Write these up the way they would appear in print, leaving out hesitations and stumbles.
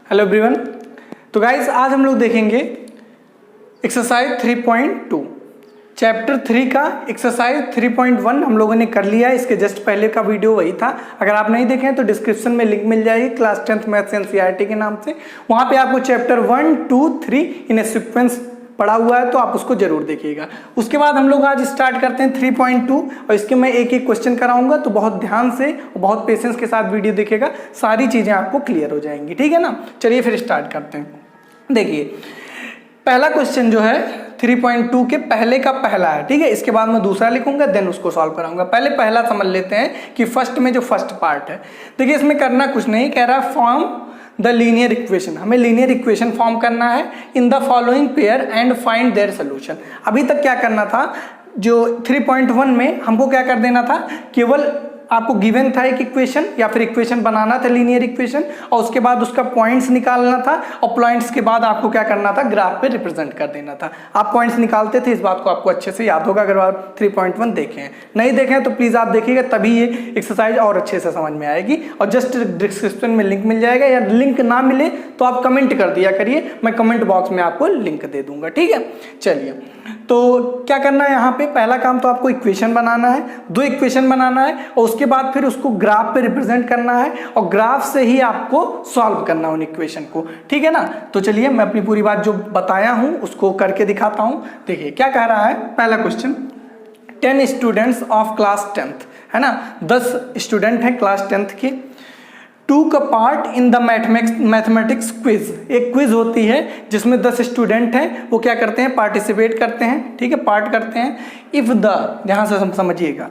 Hello everyone. तो guys आज हम लोग देखेंगे एक्सरसाइज 3.2 चैप्टर 3 का एक्सरसाइज 3.1 हम लोगों ने कर लिया है। इसके जस्ट पहले का वीडियो वही था। अगर आप नहीं देखें तो डिस्क्रिप्शन में लिंक मिल जाएगी क्लास 10th मैथ्स एनसीईआरटी के नाम से। वहाँ पे आपको चैप्टर 1, 2, 3 इन ए सीक्वेंस पढ़ा हुआ है, तो आप उसको जरूर देखिएगा। उसके बाद हम लोग आज स्टार्ट करते हैं 3.2 और इसके मैं एक एक क्वेश्चन कराऊंगा, तो बहुत ध्यान से और बहुत पेशेंस के साथ वीडियो देखिएगा, सारी चीजें आपको क्लियर हो जाएंगी। ठीक है ना। चलिए फिर स्टार्ट करते हैं। देखिए पहला क्वेश्चन जो है 3.2 के पहले का पहला है। ठीक है, इसके बाद मैं दूसरा लिखूंगा, देन उसको सॉल्व कराऊंगा। पहले पहला समझ लेते हैं कि फर्स्ट में जो फर्स्ट पार्ट है। देखिए इसमें करना कुछ नहीं, कह रहा है फॉर्म द लीनियर इक्वेशन। हमें लीनियर इक्वेशन फॉर्म करना है in the following pair and find their solution. अभी तक क्या करना था, जो 3.1 में हमको क्या कर देना था, केवल आपको गिवन था एक इक्वेशन या फिर इक्वेशन बनाना था लीनियर इक्वेशन, और उसके बाद उसका पॉइंट्स निकालना था, और पॉइंट्स के बाद आपको क्या करना था, ग्राफ पे रिप्रेजेंट कर देना था। आप पॉइंट्स निकालते थे, इस बात को आपको अच्छे से याद होगा अगर आप 3.1 देखें हैं। नहीं देखें हैं तो प्लीज आप देखिएगा, तभी ये एक्सरसाइज और अच्छे से समझ में आएगी। और जस्ट डिस्क्रिप्शन में लिंक मिल जाएगा, या लिंक ना मिले तो आप कमेंट कर दिया करिए, मैं कमेंट बॉक्स में आपको लिंक दे दूंगा। ठीक है, चलिए तो क्या करना है, यहाँ पे पहला काम तो आपको इक्वेशन बनाना है, दो इक्वेशन बनाना है, और उसके बाद फिर उसको ग्राफ पे रिप्रेजेंट करना है, और ग्राफ से ही आपको सॉल्व करना है उन इक्वेशन को। ठीक है ना। तो चलिए मैं अपनी पूरी बात जो बताया हूं उसको करके दिखाता हूं। देखिए क्या कह रहा है, पहला question 10 students of class 10th है ना, 10 स्टूडेंट हैं क्लास 10th के, टूक a part in the mathematics quiz. एक क्विज होती है जिसमें 10 स्टूडेंट हैं, वो क्या करते हैं, पार्टिसिपेट करते हैं। ठीक है, पार्ट करते हैं। इफ द, ध्यान से समझिएगा,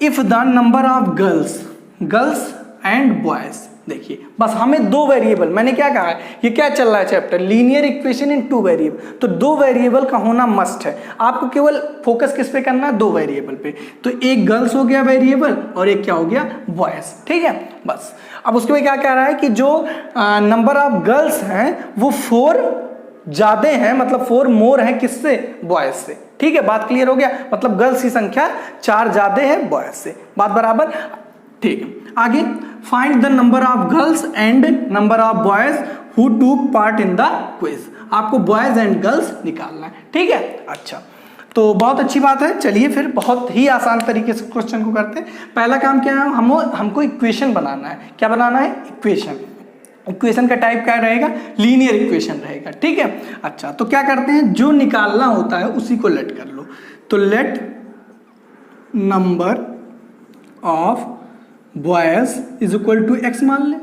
if the number of girls and boys. देखिए बस हमें दो वेरिएबल, मैंने क्या कहा है, ये क्या चल रहा है chapter, linear equation in 2 variable, तो 2 वेरिएबल का होना मस्ट है। आपको केवल फोकस किस पे करना है, 2 वेरिएबल पे। तो एक गर्ल्स हो गया वेरिएबल और एक क्या हो गया, बॉयज। ठीक है, बस अब उसके में क्या कह रहा है कि जो नंबर ऑफ गर्ल्स हैं वो 4 ज्यादा है, मतलब 4 मोर है किससे, बॉयज से। ठीक है, बात क्लियर हो गया, मतलब गर्ल्स की संख्या 4 ज्यादा है बॉयज से। बात बराबर। ठीक है, आगे find the number of girls and number of boys who टूक पार्ट इन द क्विज। आपको बॉयज एंड गर्ल्स निकालना है। ठीक है, अच्छा तो बहुत अच्छी बात है। चलिए फिर बहुत ही आसान तरीके से क्वेश्चन को करते हैं। पहला काम क्या है, हमको इक्वेशन बनाना है। क्या बनाना है, इक्वेशन। इक्वेशन का टाइप क्या रहेगा, लीनियर इक्वेशन रहेगा। ठीक है, अच्छा तो क्या करते हैं, जो निकालना होता है उसी को लेट कर लो। तो let number of boys is equal to x मान ले,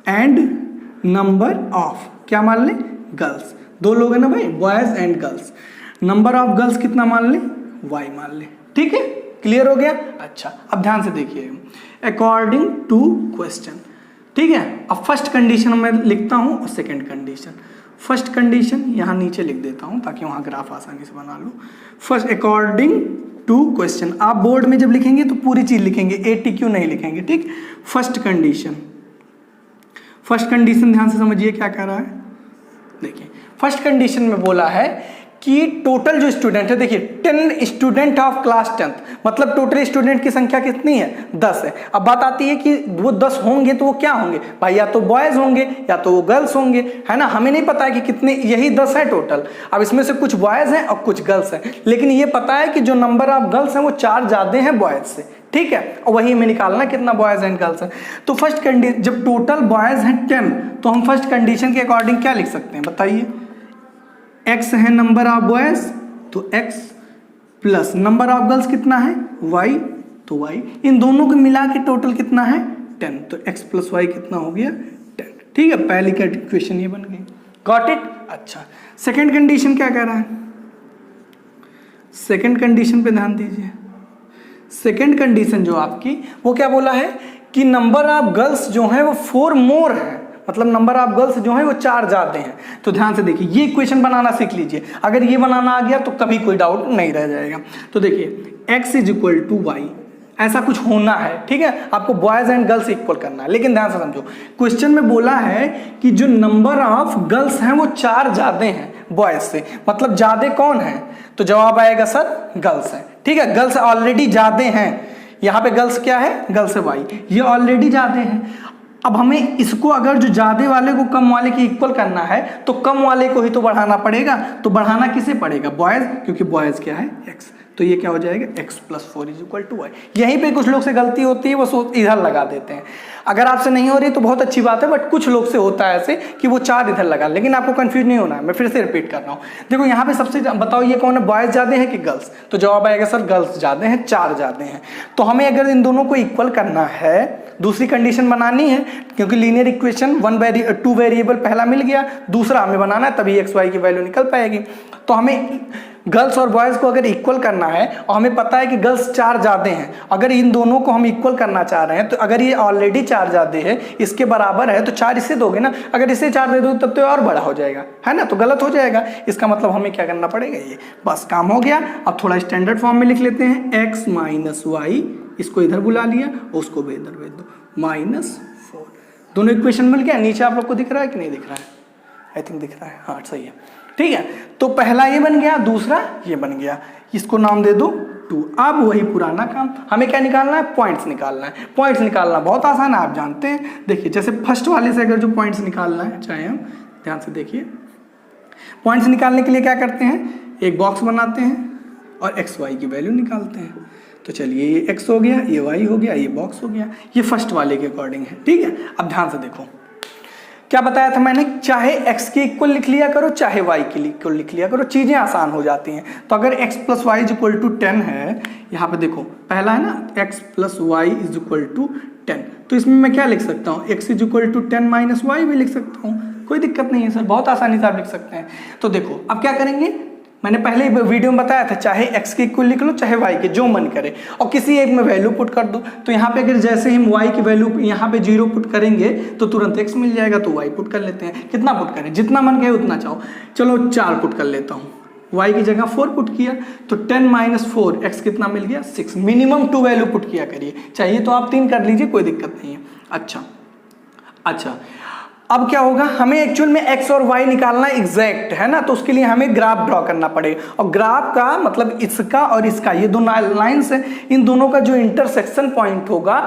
एंड नंबर ऑफ क्या मान ले, गर्ल्स। 2 लोग हैं ना भाई, boys and girls. Number of girls कितना मान ले, y मान ले। ठीक है, क्लियर हो गया। अच्छा अब ध्यान से देखिए, अकॉर्डिंग टू क्वेश्चन। ठीक है, अब फर्स्ट कंडीशन मैं लिखता हूं और सेकंड कंडीशन। फर्स्ट कंडीशन यहां नीचे लिख देता हूं ताकि वहां ग्राफ आसानी से बना लो। फर्स्ट अकॉर्डिंग टू क्वेश्चन, आप बोर्ड में जब लिखेंगे तो पूरी चीज लिखेंगे, ATQ नहीं लिखेंगे। ठीक, फर्स्ट कंडीशन। फर्स्ट कंडीशन ध्यान से समझिए क्या कह रहा है। देखिए फर्स्ट कंडीशन में बोला है कि टोटल जो स्टूडेंट है, देखिए 10 स्टूडेंट ऑफ क्लास 10th, मतलब टोटल स्टूडेंट की संख्या कितनी है, 10 है। अब बात आती है कि वो 10 होंगे तो वो क्या होंगे भाई, या तो बॉयज होंगे या तो वो गर्ल्स होंगे, है ना। हमें नहीं पता है कि कितने, यही 10 है टोटल। अब इसमें से कुछ बॉयज हैं और कुछ गर्ल्स हैं, लेकिन ये पता है कि जो नंबर ऑफ गर्ल्स हैं वो 4 ज्यादा हैं बॉयज से। ठीक है, और वही हमें निकालना कितना बॉयज एंड गर्ल्स है। तो फर्स्ट कंडीशन, जब टोटल बॉयज हैं 10, तो हम फर्स्ट कंडीशन के अकॉर्डिंग क्या लिख सकते हैं बताइए, x है नंबर ऑफ बॉयज तो x plus number of girls कितना है y तो y, इन दोनों को मिला के टोटल कितना है 10, तो x प्लस y कितना हो गया 10। ठीक है, पहली का इक्वेशन ये बन गई। Got it. अच्छा सेकंड कंडीशन क्या कह रहा है, सेकंड कंडीशन पे ध्यान दीजिए। सेकंड कंडीशन जो आपकी, वो क्या बोला है कि नंबर ऑफ गर्ल्स जो है वो 4 मोर है, मतलब नंबर ऑफ गर्ल्स जो है वो 4 ज्यादा हैं। तो ध्यान से देखिए, ये इक्वेशन बनाना सीख लीजिए। अगर ये बनाना आ गया तो कभी कोई डाउट नहीं रह जाएगा। तो देखिए x is equal to y, ऐसा कुछ होना है। ठीक है, आपको बॉयज एंड गर्ल्स इक्वल करना है, लेकिन ध्यान से समझो, क्वेश्चन में बोला है कि जो नंबर ऑफ गर्ल्स हैं वो 4 ज्यादा हैं बॉयज से, मतलब ज्यादा कौन है, तो जवाब आएगा सर गर्ल्स है। ठीक है, गर्ल्स ऑलरेडी ज्यादा हैं, यहाँ पे गर्ल्स क्या है, गर्ल्स है वाई, ये ऑलरेडी ज्यादा हैं। अब हमें इसको अगर जो ज़्यादा वाले को कम वाले के इक्वल करना है तो कम वाले को ही तो बढ़ाना पड़ेगा। तो बढ़ाना किसे पड़ेगा? बॉयज़, क्योंकि बॉयज़ क्या है? एक्स। तो ये क्या हो जाएगा? x + 4 = y। यहीं पे कुछ लोग से गलती होती है, वो इधर लगा देते हैं। अगर आपसे नहीं हो रही तो बहुत अच्छी बात है, बट कुछ लोग से होता है ऐसे कि वो 4 इधर लगा। लेकिन आपको कंफ्यूज नहीं होना है, मैं फिर से रिपीट कर रहा हूँ। देखो यहाँ पे सबसे बताओ ये कौन है? बॉयज़ ज़्यादा है कि गर्ल्स? तो जवाब आएगा सर गर्ल्स ज़्यादा हैं, 4 ज़्यादा हैं। तो हमें अगर इन दोनों को इक्वल करना है, दूसरी कंडीशन बनानी है, क्योंकि लीनियर इक्वेशन 2 वेरिएबल पहला मिल गया, दूसरा हमें बनाना है, तभी x y की वैल्यू निकल पाएगी। तो हमें गर्ल्स और बॉयज़ को अगर इक्वल करना है और हमें पता है कि गर्ल्स 4 ज़्यादा हैं, अगर इन दोनों को हम इक्वल करना चाह रहे हैं तो अगर ये ऑलरेडी 4 ज़्यादा है, इसके बराबर है, तो 4 इससे दोगे ना। अगर इससे 4 दे दो तब तो और बड़ा हो जाएगा, है ना? तो गलत हो जाएगा। इसका मतलब हमें क्या करना पड़ेगा? ये बस काम हो गया। अब थोड़ा स्टैंडर्ड फॉर्म में लिख लेते हैं। x - y, इसको इधर बुला लिया और उसको भी इधर भेज दो, -4। दोनों इक्वेशन मिल गया। नीचे आप लोग को दिख रहा है कि नहीं दिख रहा है? आई थिंक दिख रहा है, हाँ सही है, ठीक है। तो पहला ये बन गया, दूसरा ये बन गया, इसको नाम दे दो 2। अब वही पुराना काम, हमें क्या निकालना है? पॉइंट्स निकालना है। पॉइंट्स निकालना बहुत आसान है, आप जानते हैं। देखिए जैसे फर्स्ट वाले से अगर जो पॉइंट्स निकालना है, चाहे हम ध्यान से देखिए, पॉइंट्स निकालने के लिए क्या करते हैं? एक बॉक्स बनाते हैं और x y की वैल्यू निकालते हैं। तो चलिए ये x हो गया, ये y हो गया, ये बॉक्स हो गया। ये फर्स्ट वाले के अकॉर्डिंग है, ठीक है। अब ध्यान से देखो क्या बताया था मैंने, चाहे x के इक्वल लिख लिया करो, चाहे y के इक्वल लिख लिया करो, चीजें आसान हो जाती हैं। तो अगर x + y = 10 है, यहाँ पे देखो पहला है ना, x + y = 10, तो इसमें मैं क्या लिख सकता हूँ? x = 10 - y भी लिख सकता हूँ, कोई दिक्कत नहीं है सर, बहुत आसानी से आप लिख सकते हैं। तो देखो अब क्या करेंगे, मैंने पहले वीडियो में बताया था, चाहे x के इक्वल लिख लो, चाहे y के, जो मन करे, और किसी एक में वैल्यू पुट कर दो। तो यहाँ पे अगर जैसे हम y की वैल्यू यहाँ पे 0 पुट करेंगे तो तुरंत x मिल जाएगा, तो y पुट कर लेते हैं। कितना पुट करें? जितना मन कहे उतना चाहो। चलो 4 पुट कर लेता हूँ, y की जगह 4 पुट किया, तो 10 - 4, x कितना मिल गया? 6। मिनिमम 2 वैल्यू पुट किया करिए, चाहिए तो आप 3 कर लीजिए, कोई दिक्कत नहीं है। अच्छा अब क्या होगा, हमें एक्चुअल में x और y निकालना एग्जैक्ट है ना, तो उसके लिए हमें ग्राफ ड्रॉ करना पड़ेगा। और ग्राफ का मतलब इसका और इसका, ये दोनों लाइन्स है, इन दोनों का जो इंटरसेक्शन पॉइंट होगा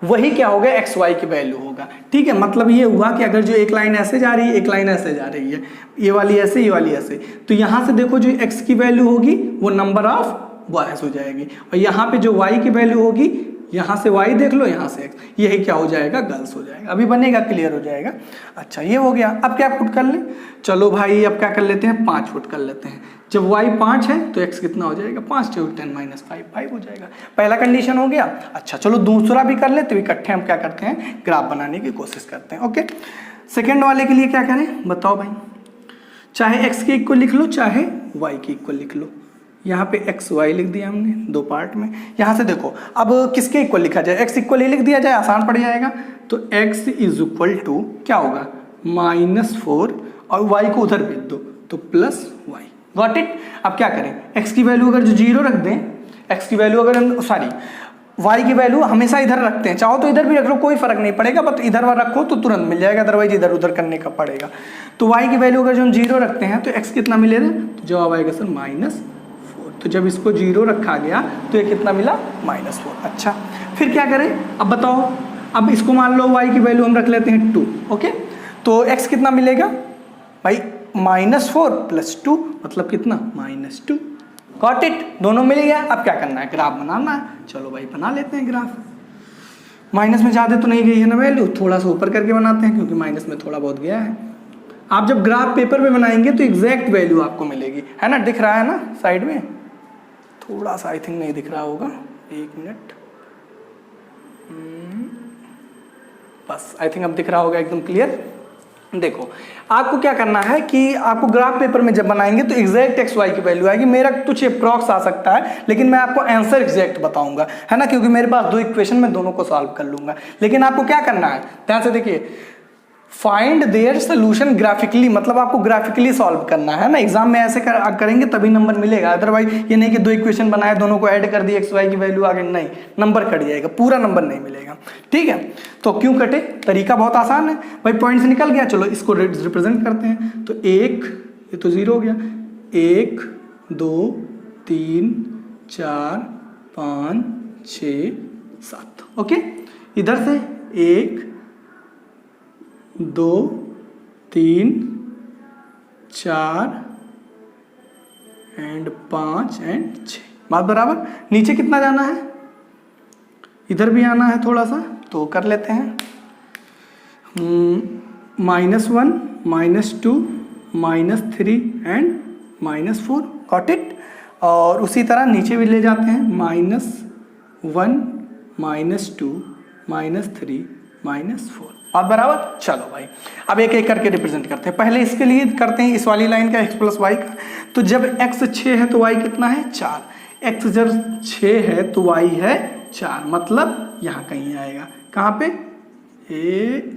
वही क्या होगा? x y की वैल्यू होगा, ठीक है। मतलब ये हुआ कि अगर जो एक लाइन ऐसे जा रही है, एक लाइन ऐसे जा रही है, ये वाली ऐसे, ये वाली ऐसे, तो यहाँ से देखो जो x की वैल्यू होगी वो नंबर ऑफ बॉयज हो जाएगी, और यहाँ पे जो y की वैल्यू होगी, यहाँ से y देख लो, यहाँ से x, यही क्या हो जाएगा? गर्ल्स हो जाएगा। अभी बनेगा, क्लियर हो जाएगा। अच्छा ये हो गया। अब क्या पुट कर ले? चलो भाई अब क्या कर लेते हैं? 5 पुट कर लेते हैं। जब y 5 है तो x कितना हो जाएगा? 5 × 10 - 5, 5 हो जाएगा। पहला कंडीशन हो गया। अच्छा चलो दूसरा भी कर लेते, इकट्ठे हम क्या करते हैं? ग्राफ बनाने की कोशिश करते हैं। ओके, सेकेंड वाले के लिए क्या करें बताओ भाई? चाहे x के इक्वल लिख लो, चाहे y के इक्वल लिख लो। यहाँ पे x y लिख दिया हमने 2 पार्ट में। यहाँ से देखो अब किसके इक्वल लिखा जाए? x इक्वल लिख दिया जाए, आसान पड़ जाएगा। तो x = क्या होगा? -4, और y को उधर भेज दो तो +y। Got it? अब क्या करें? x की वैल्यू अगर जो 0 रख दें, x की वैल्यू अगर हम y की वैल्यू हमेशा इधर रखते हैं, चाहो तो इधर भी रख लो, कोई फर्क नहीं पड़ेगा, बट इधर रखो तो तुरंत मिल जाएगा, अदरवाइज इधर उधर करने का पड़ेगा। तो y की वैल्यू अगर जो हम 0 रखते हैं तो x कितना मिलेगा? तो जवाब आएगा सर -4। तो जब इसको 0 रखा गया तो ये कितना मिला? -4। अच्छा फिर क्या करें? अब बताओ, अब इसको मान लो y की वैल्यू हम रख लेते हैं 2। ओके, तो x कितना मिलेगा भाई? -4 + 2 मतलब कितना? -2। Got it? दोनों मिल गया। अब क्या करना है? ग्राफ बनाना है। चलो भाई बना लेते हैं ग्राफ। माइनस में ज़्यादा तो नहीं गई है ना वैल्यू, थोड़ा सा ऊपर करके बनाते हैं क्योंकि माइनस में थोड़ा बहुत गया है। आप जब ग्राफ पेपर पे बनाएंगे तो एग्जैक्ट वैल्यू आपको मिलेगी, है ना? दिख रहा है ना साइड में? थोड़ा सा आई थिंक नहीं दिख रहा होगा, 1 मिनट, बस आई थिंक अब दिख रहा होगा एकदम क्लियर। देखो आपको क्या करना है कि आपको ग्राफ पेपर में जब बनाएंगे तो एग्जैक्ट एक्स वाई की वैल्यू आएगी। मेरा कुछ अप्रॉक्स आ सकता है लेकिन मैं आपको आंसर एग्जैक्ट बताऊंगा, है ना, क्योंकि मेरे पास 2 इक्वेशन में दोनों को सॉल्व कर लूंगा। लेकिन आपको क्या करना है, ध्यान से देखिए, फाइंड देयर सोल्यूशन ग्राफिकली, मतलब आपको ग्राफिकली सॉल्व करना है ना। एग्जाम में ऐसे करेंगे तभी नंबर मिलेगा, अदरवाइज ये नहीं कि 2 इक्वेशन बनाए, दोनों को ऐड कर दिए, एक्स वाई की वैल्यू आ गई, नहीं, नंबर कट जाएगा, पूरा नंबर नहीं मिलेगा। ठीक है, तो क्यों कटे? तरीका बहुत आसान है भाई, पॉइंट से निकल गया, चलो इसको रिप्रेजेंट करते हैं। तो 1, ये तो 0 हो गया, 1 2 3 4 5 6 7, ओके। इधर से 1 2 3 4 एंड 5 एंड 6। बात बराबर। नीचे कितना जाना है, इधर भी आना है थोड़ा सा, तो कर लेते हैं। -1 -2 -3 एंड -4, गॉट इट। और उसी तरह नीचे भी ले जाते हैं, -1 -2 -3 -4। आप बराबर। चलो भाई अब एक एक करके रिप्रेजेंट करते हैं। पहले इसके लिए करते हैं इस वाली लाइन का x प्लस वाई का। तो जब x 6 है तो y कितना है 4। x जब 6 है तो y है 4, मतलब यहाँ कहीं आएगा। कहाँ पे,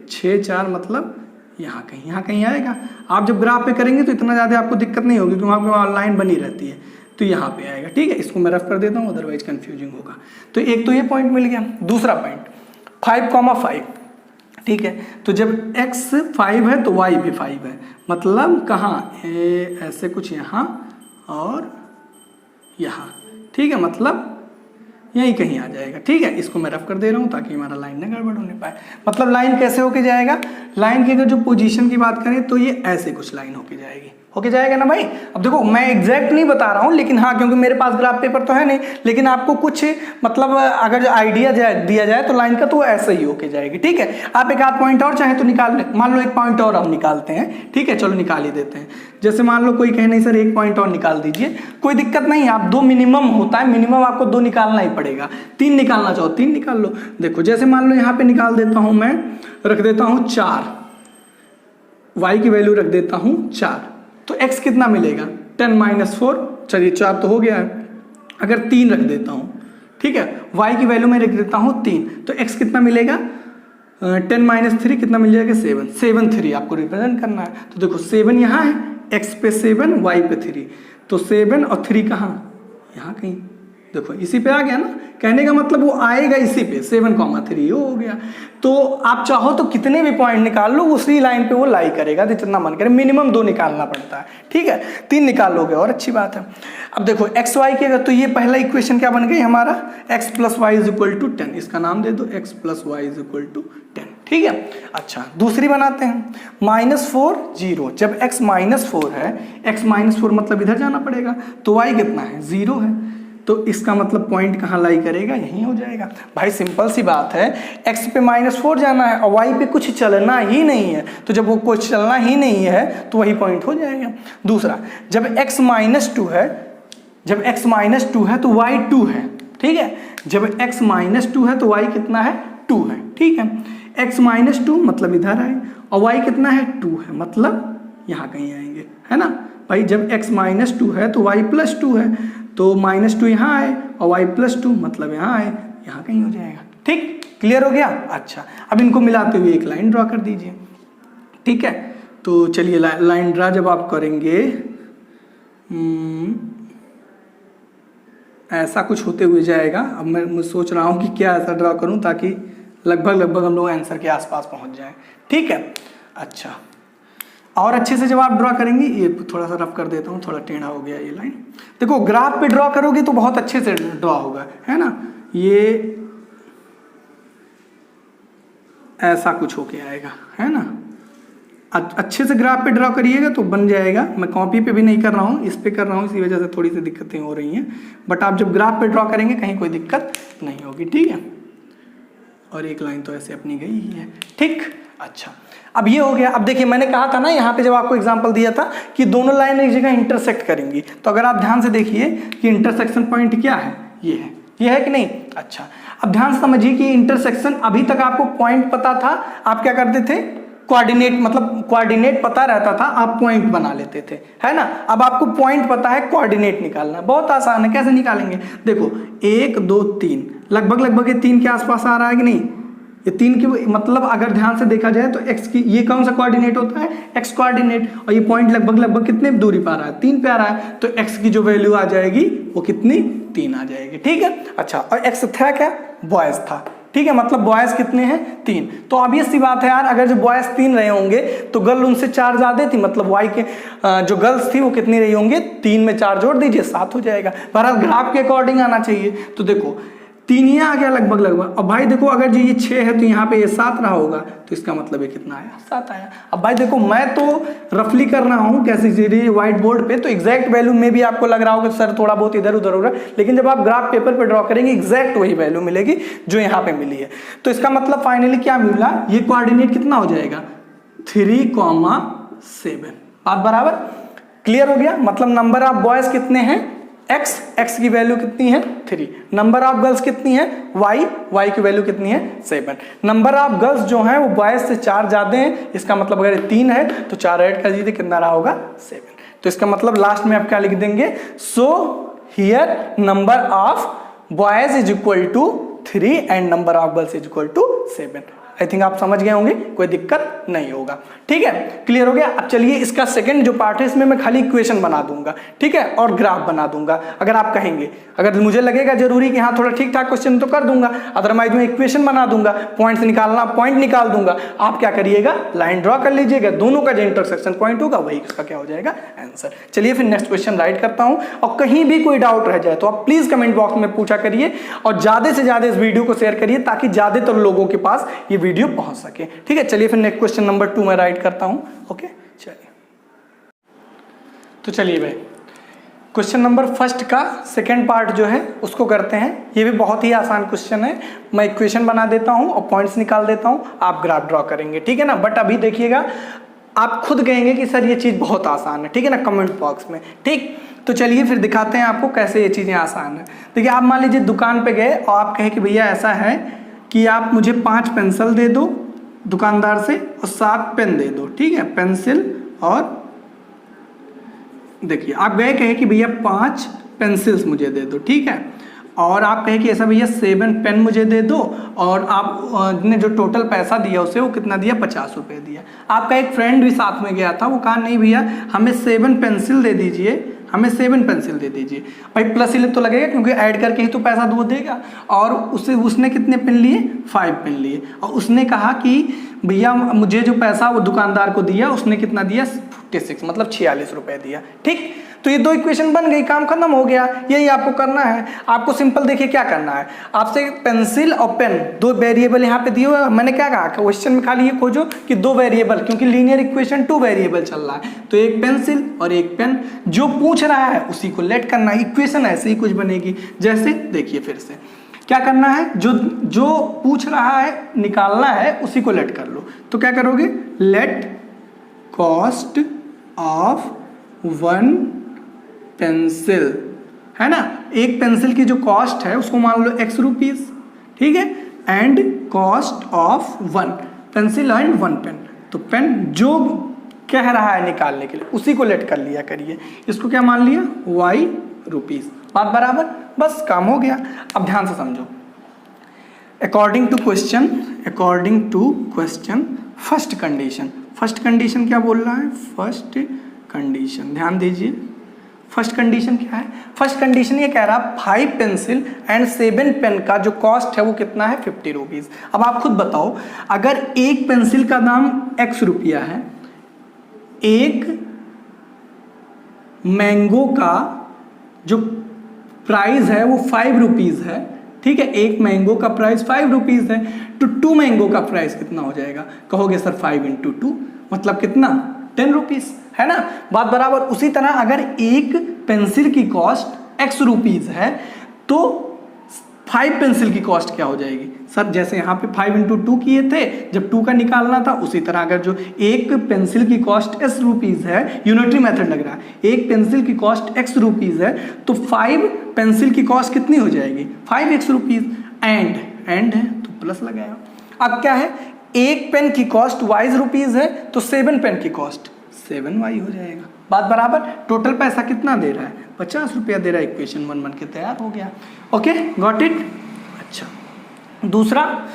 6 4 मतलब यहाँ कहीं आएगा। आप जब ग्राफ पे करेंगे तो इतना ज़्यादा आपको दिक्कत नहीं होगी, क्योंकि वहाँ पे लाइन बनी रहती है, तो यहाँ पे आएगा। ठीक है, इसको मैं रफ कर देता हूँ, अदरवाइज कंफ्यूजिंग होगा। तो एक तो ये पॉइंट मिल गया। दूसरा पॉइंट 5,5, ठीक है। तो जब x 5 है तो y भी 5 है, मतलब कहाँ, ऐसे कुछ यहाँ और यहाँ, ठीक है, मतलब यही कहीं आ जाएगा। ठीक है, इसको मैं रफ कर दे रहा हूँ ताकि हमारा लाइन ना गड़बड़ होने पाए। मतलब लाइन कैसे होके जाएगा, लाइन की अगर जो पोजीशन की बात करें तो ये ऐसे कुछ लाइन होके जाएगी, होके जाएगा ना भाई। अब देखो मैं एग्जैक्ट नहीं बता रहा हूँ, लेकिन हाँ, क्योंकि मेरे पास ग्राफ पेपर तो है नहीं, लेकिन आपको कुछ मतलब अगर आइडिया दिया जाए तो लाइन का, तो ऐसे ही होके जाएगी। ठीक है, आप एक आध पॉइंट और चाहे तो निकाल लें। मान लो एक पॉइंट और हम निकालते हैं, ठीक है, चलो निकाल ही देते हैं। जैसे मान लो कोई कहे नहीं सर एक पॉइंट और निकाल दीजिए, कोई दिक्कत नहीं, आप 2 मिनिमम होता है, मिनिमम आपको 2 निकालना ही पड़ेगा। 3 निकालना चाहो 3 निकाल लो। देखो जैसे मान लो यहाँ पे निकाल देता हूँ मैं, रख देता हूँ 4, y की वैल्यू रख देता हूँ 4, तो x कितना मिलेगा 10 - 4, चलिए 4 तो हो गया है। अगर 3 रख देता हूँ, ठीक है, y की वैल्यू में रख देता हूँ 3, तो x कितना मिलेगा 10 - 3 कितना मिल जाएगा 7, 7 3 आपको रिप्रेजेंट करना है। तो देखो 7 यहाँ है, x पे 7 y पे 3, तो 7 और 3 कहाँ, यहाँ कहीं, देखो इसी पे आ गया ना। कहने का मतलब वो आएगा इसी पे, 7,3 हो गया। तो आप चाहो तो कितने भी पॉइंट निकाल लो, उसी लाइन पे वो लाई करेगा, जितना मन करे। मिनिमम 2 निकालना पड़ता है, ठीक है, 3 निकाल लोगे और अच्छी बात है। अब देखो एक्स वाई की, अगर तो ये पहला इक्वेशन क्या बन गई हमारा, x + y = 10, इसका नाम दे दो x + y = 10, ठीक है। अच्छा दूसरी बनाते हैं, -4 0, जब x -4 है, x -4 मतलब इधर जाना पड़ेगा, तो y कितना है 0 है, तो इसका मतलब पॉइंट कहाँ लाई करेगा, यहीं हो जाएगा। भाई सिंपल सी बात है, x पे -4 जाना है और y पे कुछ चलना ही नहीं है, तो जब वो कुछ चलना ही नहीं है तो वही पॉइंट हो जाएगा। दूसरा, जब x -2 है, जब x -2 है तो y 2 है, ठीक है, जब x -2 है तो y कितना है 2 है, ठीक है। x -2 मतलब इधर आए और y कितना है 2 है, मतलब यहाँ कहीं आएंगे, है ना भाई। जब x -2 है तो y +2 है, तो -2 यहाँ आए और y +2 मतलब यहाँ आए, यहाँ कहीं हो जाएगा। ठीक, क्लियर हो गया। अच्छा अब इनको मिलाते हुए एक लाइन ड्रॉ कर दीजिए, ठीक है। तो चलिए लाइन ड्रा जब आप करेंगे, ऐसा कुछ होते हुए जाएगा। अब मैं सोच रहा हूँ कि क्या ऐसा ड्रॉ करूँ ताकि लगभग हम लोग आंसर के आसपास पहुँच जाएं, ठीक है। अच्छा और अच्छे से जब आप ड्रॉ करेंगे, ये थोड़ा सा रफ कर देता हूँ, थोड़ा टेढ़ा हो गया ये लाइन। देखो ग्राफ पे ड्रॉ करोगे तो बहुत अच्छे से ड्रॉ होगा, है ना। ये ऐसा कुछ होके आएगा, है ना। अच्छे से ग्राफ पे ड्रॉ करिएगा तो बन जाएगा। मैं कॉपी पे भी नहीं कर रहा हूँ, इस पे कर रहा हूँ, इसी वजह से थोड़ी सी दिक्कतें हो रही हैं, बट आप जब ग्राफ पे ड्रॉ करेंगे कहीं कोई दिक्कत नहीं होगी, ठीक है। और एक लाइन तो ऐसे अपनी गई ही है, ठीक। अच्छा अब ये हो गया। अब देखिए मैंने कहा था ना यहाँ पे जब आपको एग्जांपल दिया था कि दोनों लाइन एक जगह इंटरसेक्ट करेंगी, तो अगर आप ध्यान से देखिए कि इंटरसेक्शन पॉइंट क्या है, ये है कि नहीं। अच्छा अब ध्यान से समझिए कि इंटरसेक्शन, अभी तक आपको पॉइंट पता था, आप क्या करते थे, कोऑर्डिनेट, मतलब कोऑर्डिनेट पता रहता था, आप पॉइंट बना लेते थे, है ना। अब आपको पॉइंट पता है, कोऑर्डिनेट निकालना बहुत आसान है। कैसे निकालेंगे, देखो 1 2 3, लगभग ये 3 के आसपास आ रहा है कि नहीं, ये 3 की, मतलब अगर ध्यान से देखा जाए तो x की, ये कौन सा कोऑर्डिनेट होता है, x कोऑर्डिनेट, और ये पॉइंट लगभग कितने दूरी पर आ रहा है, 3 पे आ रहा है, तो x की जो वैल्यू आ जाएगी वो कितनी, 3 आ जाएगी, ठीक है। अच्छा और x था क्या, बॉयज था, ठीक है, मतलब बॉयज कितने हैं 3, तो ऑब्वियस सी बात है यार, अगर जो बॉयज 3 रहे होंगे तो गर्ल उनसे 4 ज्यादा थी, मतलब y के जो गर्ल्स थी वो कितनी रही होंगे, 3 में 4 जोड़ दीजिए 7 हो जाएगा। बहरहाल ग्राफ के अकॉर्डिंग आना चाहिए। तो देखो 3 ही आ गया लगभग लगभग। अब भाई देखो अगर जो ये 6 है तो यहाँ पे ये 7 रहा होगा, तो इसका मतलब ये कितना आया, 7 आया। अब भाई देखो मैं तो रफली कर रहा हूँ कैसे व्हाइट बोर्ड पे, तो एग्जैक्ट वैल्यू में भी आपको लग रहा होगा सर थोड़ा बहुत इधर उधर हो रहा है, लेकिन जब आप ग्राफ पेपर पे ड्रॉ करेंगे एग्जैक्ट वही वैल्यू मिलेगी जो यहाँ पे मिली है। तो इसका मतलब फाइनली क्या मिला, ये कोऑर्डिनेट कितना हो जाएगा 3,7। बात बराबर क्लियर हो गया। मतलब नंबर ऑफ बॉयज कितने हैं x की वैल्यू कितनी है 3, नंबर ऑफ गर्ल्स कितनी है y की वैल्यू कितनी है 7। नंबर ऑफ गर्ल्स जो है वो बॉयज से 4 ज्यादा हैं, इसका मतलब अगर 3 है तो 4 ऐड कर दीजिए, कितना रहा होगा 7। तो इसका मतलब लास्ट में आप क्या लिख देंगे, so here number of boys is equal to 3 and number of girls is equal to 7। I think आप समझ गए होंगे, कोई दिक्कत नहीं होगा। ठीक है, क्लियर हो गया। अब चलिए इसका सेकंड जो पार्ट है इसमें मैं खाली इक्वेशन बना दूंगा, ठीक है, और ग्राफ बना दूंगा। अगर आप कहेंगे, अगर मुझे लगेगा जरूरी कि हाँ थोड़ा ठीक ठाक क्वेश्चन तो कर दूंगा, अदरवाइज मैं इक्वेशन बना दूंगा, पॉइंट निकाल दूंगा। आप क्या करिएगा, लाइन ड्रॉ कर लीजिएगा, दोनों का जो इंटरसेक्शन पॉइंट होगा वही उसका क्या हो जाएगा आंसर। चलिए फिर नेक्स्ट क्वेश्चन राइट करता हूं, और कहीं भी कोई डाउट रह जाए तो आप प्लीज कमेंट बॉक्स में पूछा करिए, और ज्यादा से ज्यादा इस वीडियो को शेयर करिए ताकि ज्यादातर लोगों के पास ये वीडियो पहुंच सके। ठीक है, चलिए फिर नेक्स्ट क्वेश्चन नंबर 2 में राइट करता हूं। ओके चलिए, तो चलिए भाई क्वेश्चन नंबर फर्स्ट का सेकंड पार्ट जो है उसको करते हैं। ये भी बहुत ही आसान क्वेश्चन है, मैं इक्वेशन बना देता हूं और पॉइंट्स निकाल देता हूं, आप ग्राफ ड्रॉ करेंगे, ठीक है ना। बट अभी देखिएगा आप खुद कहेंगे कि सर ये चीज बहुत आसान है, ठीक है ना, कमेंट बॉक्स में। ठीक, तो चलिए फिर दिखाते हैं आपको कैसे ये चीजें आसान है। देखिए आप मान लीजिए दुकान पे गए और आप कहे कि भैया ऐसा है कि आप मुझे 5 पेंसिल दे दो दुकानदार से और 7 पेन दे दो, ठीक है, पेंसिल। और देखिए आप गए कहे कि भैया 5 पेंसिल्स मुझे दे दो, ठीक है, और आप कहे कि ऐसा भैया 7 पेन मुझे दे दो, और आप ने जो टोटल पैसा दिया उसे वो कितना दिया, 50 रुपये दिया। आपका एक फ्रेंड भी साथ में गया था, वो कहा नहीं भैया हमें 7 पेंसिल दे दीजिए, हमें 7 पेंसिल दे दीजिए। भाई प्लस ही तो लगेगा क्योंकि ऐड करके ही तो पैसा दो देगा। और उसने कितने पेन लिए, 5 पेन लिए, और उसने कहा कि भैया मुझे जो पैसा वो दुकानदार को दिया उसने कितना दिया, 46, मतलब 46 रुपए दिया। ठीक, तो ये 2 इक्वेशन बन गई, काम खत्म हो गया। यही आपको करना है। आपको सिंपल देखिए क्या करना है, आपसे पेंसिल और पेन 2 वेरिएबल यहाँ पे दिए हुए। मैंने क्या कहा क्वेश्चन में खाली ये खोजो कि 2 वेरिएबल, क्योंकि लीनियर इक्वेशन 2 वेरिएबल चल रहा है, तो एक पेंसिल और एक पेन। जो पूछ रहा है उसी को लेट करना है। इक्वेशन ऐसे ही कुछ बनेगी, जैसे देखिए फिर से क्या करना है, जो पूछ रहा है निकालना है उसी को लेट कर लो। तो क्या करोगे, लेट कॉस्ट ऑफ 1 पेंसिल, है ना, एक पेंसिल की जो कॉस्ट है उसको मान लो x रुपीज, ठीक है, and cost of 1 pencil and 1 pen. तो पेन जो कह रहा है निकालने के लिए उसी को लेट कर लिया करिए। इसको क्या मान लिया, y रुपीज। बात बराबर, बस काम हो गया। अब ध्यान से समझो, according to question first condition क्या बोल रहा है, फर्स्ट कंडीशन, ध्यान दीजिए। फर्स्ट कंडीशन क्या है, फर्स्ट कंडीशन ये कह रहा है 5 पेंसिल एंड 7 पेन का जो कॉस्ट है वो कितना है, 50 रुपीज। अब आप खुद बताओ, अगर एक पेंसिल का दाम x रुपया है, एक मैंगो का जो प्राइस है वो 5 रुपीज है, ठीक है, एक मैंगो का प्राइस 5 रुपीज है, तो 2 मैंगो का प्राइस कितना हो जाएगा, कहोगे सर 5 × 2 मतलब कितना, 10 रुपीज, है ना। बात बराबर। उसी तरह अगर एक पेंसिल की कॉस्ट x रुपीज है तो 5 पेंसिल की कॉस्ट क्या हो जाएगी, सर जैसे यहाँ पे 5 × 2 किए थे जब 2 का निकालना था, उसी तरह अगर जो एक पेंसिल की कॉस्ट s रुपीज है, यूनिटरी मेथड लग रहा है, एक पेंसिल की कॉस्ट x रुपीज है तो 5 पेंसिल की कॉस्ट कितनी हो जाएगी, 5x रुपीज। एंड है तो प्लस लगाया। अब क्या है, एक पेन की कॉस्ट y रुपीज है तो 7 पेन की कॉस्ट 7y हो जाएगा। बात बराबर। टोटल पैसा कितना दे रहा है, 50 रुपया दे रहा है। इक्वेशन 1 बन के तैयार हो गया। Okay, got it. अच्छा, दूसरा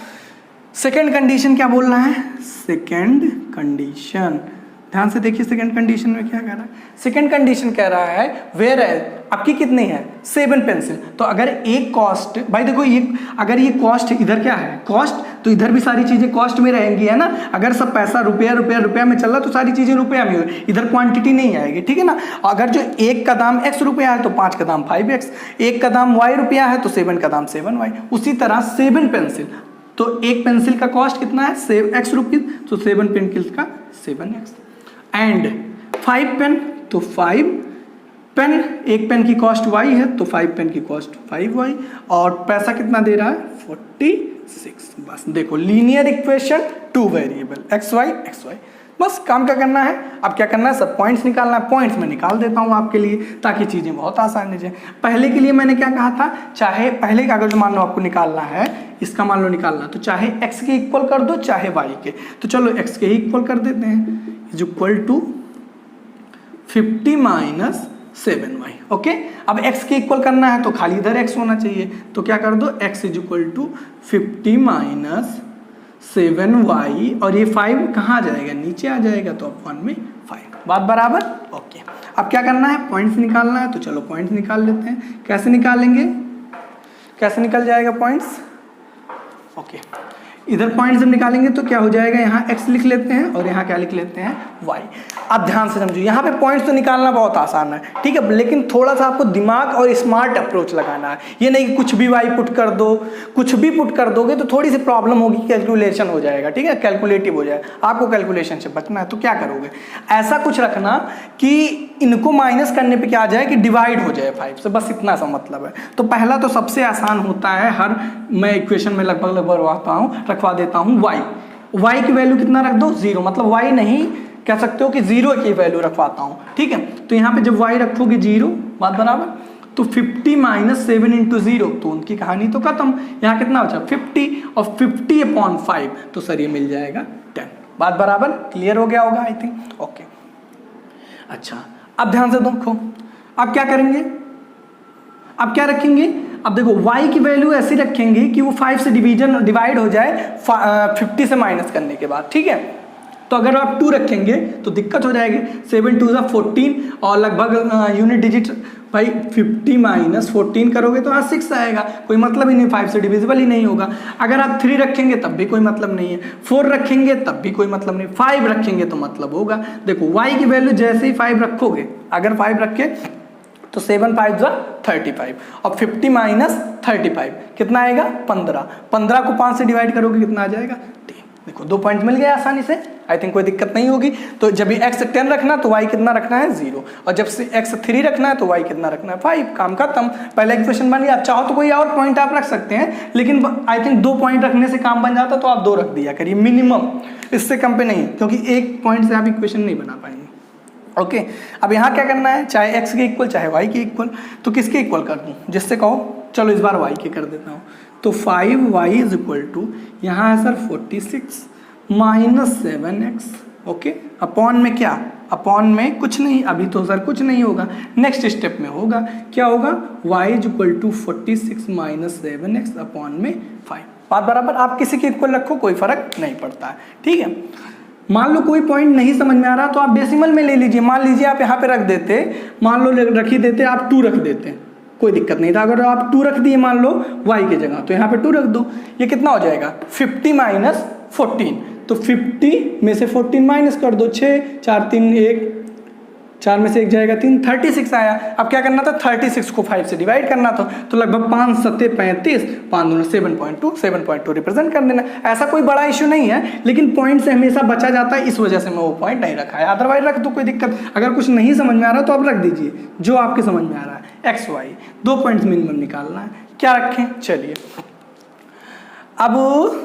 सेकंड कंडीशन क्या बोल रहा है, सेकंड कंडीशन ध्यान से देखिए सेकंड कंडीशन में क्या कह रहा है। सेकंड कंडीशन कह रहा है वेयर आपकी कितनी है 7 पेंसिल। तो अगर एक कॉस्ट, भाई देखो ये अगर ये कॉस्ट इधर क्या है कॉस्ट, तो इधर भी सारी चीजें कॉस्ट में रहेंगी, है ना। अगर सब पैसा रुपया रुपया रुपया में चल रहा तो सारी चीजें रुपया में होगी, इधर क्वांटिटी नहीं आएगी, ठीक है ना। अगर जो एक का दाम x रुपया है तो 5 का दाम 5x, एक का दाम y रुपया है तो 7 का दाम 7y। उसी तरह 7 पेंसिल, तो एक पेंसिल का कॉस्ट कितना है x रुपीज, तो 7 पेंसिल का 7x। एंड 5 पेन, तो 5 पेन, एक पेन की कॉस्ट y है तो 5 पेन की कॉस्ट 5y, और पैसा कितना दे रहा है 46। बस देखो लीनियर इक्वेशन 2 वेरिएबल xy। बस काम क्या करना है, अब क्या करना है सब पॉइंट्स निकालना है। पॉइंट्स में निकाल देता हूँ आपके लिए ताकि चीज़ें बहुत आसान हो जाए। पहले के लिए मैंने क्या कहा था, चाहे पहले का अगर जो मान लो आपको निकालना है, इसका मान लो निकालना, तो चाहे x के इक्वल कर दो चाहे y के। तो चलो x के इक्वल कर देते हैं, is equal to 50 minus 7y। Okay, अब x के इक्वल करना है तो खाली इधर x होना चाहिए, तो क्या कर दो x is equal to 50 minus 7y, और ये 5 कहाँ जाएगा नीचे आ जाएगा, तो अपॉन में 5। बात बराबर। ओके, अब क्या करना है पॉइंट्स निकालना है, तो चलो पॉइंट्स निकाल लेते हैं। कैसे निकालेंगे, कैसे निकल जाएगा पॉइंट्स। ओके, इधर पॉइंट जब निकालेंगे तो क्या हो जाएगा, यहाँ x लिख लेते हैं और यहाँ क्या लिख लेते हैं y। अब ध्यान से समझो, यहाँ पे पॉइंट्स तो निकालना बहुत आसान है, ठीक है, लेकिन थोड़ा सा आपको दिमाग और स्मार्ट अप्रोच लगाना है। ये नहीं कि कुछ भी y पुट कर दो, कुछ भी पुट कर दोगे तो थोड़ी सी प्रॉब्लम होगी, कैलकुलेशन हो जाएगा, ठीक है, कैलकुलेटिव हो जाएगा। आपको कैलकुलेशन से बचना है तो क्या करोगे, ऐसा कुछ रखना कि इनको माइनस करने पे क्या आ जाए कि डिवाइड हो जाए 5 से, बस इतना सा मतलब है। तो पहला तो सबसे आसान होता है, हर मैं इक्वेशन में लगभग रखवा देता हूँ y की वैल्यू कितना रख दो 0, मतलब y नहीं कह सकते हो कि 0 की वैल्यू रखवाता हूँ, ठीक है। तो यहाँ पे जब y रखोगे 0, बात बराबर, तो 50 माइनस 7 इंटू 0, तो उनकी कहानी तो खत्म। यहाँ कितना बचा 50, और 50 अपॉन 5, तो सर ये मिल जाएगा 10। बात बराबर, क्लियर हो गया होगा आई थिंक। ओके, अच्छा अब ध्यान से देखो, अब क्या करेंगे, अब क्या रखेंगे, अब देखो y की वैल्यू ऐसी रखेंगे कि वो 5 से डिवाइड हो जाए 50 से माइनस करने के बाद, ठीक है। तो अगर आप 2 रखेंगे तो दिक्कत हो जाएगी, 7 2 14, और लगभग यूनिट डिजिट भाई 50 माइनस 14 करोगे तो यहाँ 6 आएगा, कोई मतलब ही नहीं, 5 से डिविजिबल ही नहीं होगा। अगर आप 3 रखेंगे तब भी कोई मतलब नहीं है, 4 रखेंगे तब भी कोई मतलब नहीं, 5 रखेंगे तो मतलब होगा। देखो y की वैल्यू जैसे ही 5 रखोगे, अगर 5 रखे तो 7 5 35, और 50 माइनस 35 कितना आएगा 15। 15 को 5 से डिवाइड करोगे कितना आ जाएगा 3। देखो 2 पॉइंट मिल गए आसानी से, आई थिंक कोई दिक्कत नहीं होगी। तो जब ये x 10 रखना तो y कितना रखना है 0, और जब से x 3 रखना है तो y कितना रखना है 5। काम खत्म, पहला इक्वेशन बन गया। आप चाहो तो कोई और पॉइंट आप रख सकते हैं, लेकिन आई थिंक 2 पॉइंट रखने से काम बन जाता, तो आप 2 रख दिया करिए मिनिमम, इससे कम पे नहीं, क्योंकि एक पॉइंट से आप इक्वेशन नहीं बना पाएंगे। ओके, अब यहाँ क्या करना है, चाहे x के इक्वल चाहे y के इक्वल, तो किसके इक्वल कर दूँ, जिससे कहो, चलो इस बार y के कर देता हूँ। तो 5y इज इक्वल टू, यहाँ है sir 46 minus 7x, okay, upon में क्या, अपॉन में कुछ नहीं, अभी तो सर कुछ नहीं होगा, नेक्स्ट स्टेप में होगा, क्या होगा, y is equal to 46 minus 7x upon में 5। बात बराबर, आप किसी के इक्वल रखो कोई फर्क नहीं पड़ता है, ठीक है। मान लो कोई पॉइंट नहीं समझ में आ रहा तो आप डेसिमल में ले लीजिए, मान लीजिए आप यहाँ पे रख देते, मान लो रख ही देते, आप 2 रख देते, कोई दिक्कत नहीं था। अगर आप 2 रख दिए मान लो y की जगह, तो यहाँ पे 2 रख दो, ये कितना हो जाएगा 50 माइनस 14, तो 50 में से 14 माइनस कर दो, 6 4 3 1, 4 में से 1 जाएगा 3, 36 आया। अब क्या करना था, 36 को 5 से डिवाइड करना था, तो लगभग 5 7 35, 5 दूना 7.2 रिप्रेजेंट कर देना। ऐसा कोई बड़ा इशू नहीं है, लेकिन पॉइंट से हमेशा बचा जाता है, इस वजह से मैं वो पॉइंट नहीं रखा है, अदरवाइज रख दो कोई दिक्कत। अगर कुछ नहीं समझ में आ रहा तो आप रख दीजिए जो आपके समझ में आ रहा है। एक्स वाई 2 पॉइंट्स मिनिमम निकालना है, क्या रखें, चलिए अब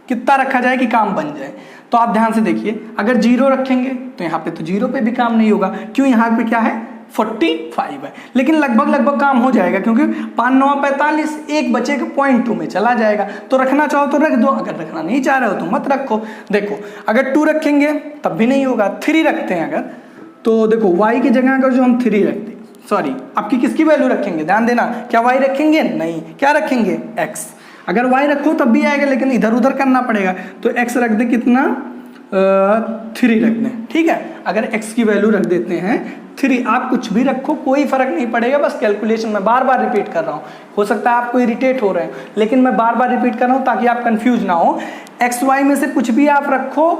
कितना रखा जाए कि काम बन जाए। तो आप ध्यान से देखिए, अगर 0 रखेंगे तो यहाँ पे तो 0 पे भी काम नहीं होगा, क्यों, यहाँ पे क्या है 45 है, लेकिन लगभग काम हो जाएगा, क्योंकि 5 9 45, एक बचे के 0.2 में चला जाएगा। तो रखना चाहो तो रख दो, अगर रखना नहीं चाह रहे हो तो मत रखो। देखो अगर 2 रखेंगे तब भी नहीं होगा, 3 रखते हैं अगर, तो देखो y की जगह अगर जो हम 3 रखते, सॉरी आपकी किसकी वैल्यू रखेंगे, ध्यान देना, क्या y रखेंगे, नहीं, क्या रखेंगे x। अगर y रखो तब भी आएगा, लेकिन इधर उधर करना पड़ेगा, तो x रख दे कितना 3 रख दें, ठीक है। अगर x की वैल्यू रख देते हैं 3, आप कुछ भी रखो कोई फर्क नहीं पड़ेगा, बस कैलकुलेशन में बार बार रिपीट कर रहा हूँ। हो सकता है आपको इरिटेट हो रहे हैं, लेकिन मैं बार बार रिपीट कर रहा हूँ ताकि आप कंफ्यूज ना हो। एक्स वाई में से कुछ भी आप रखो,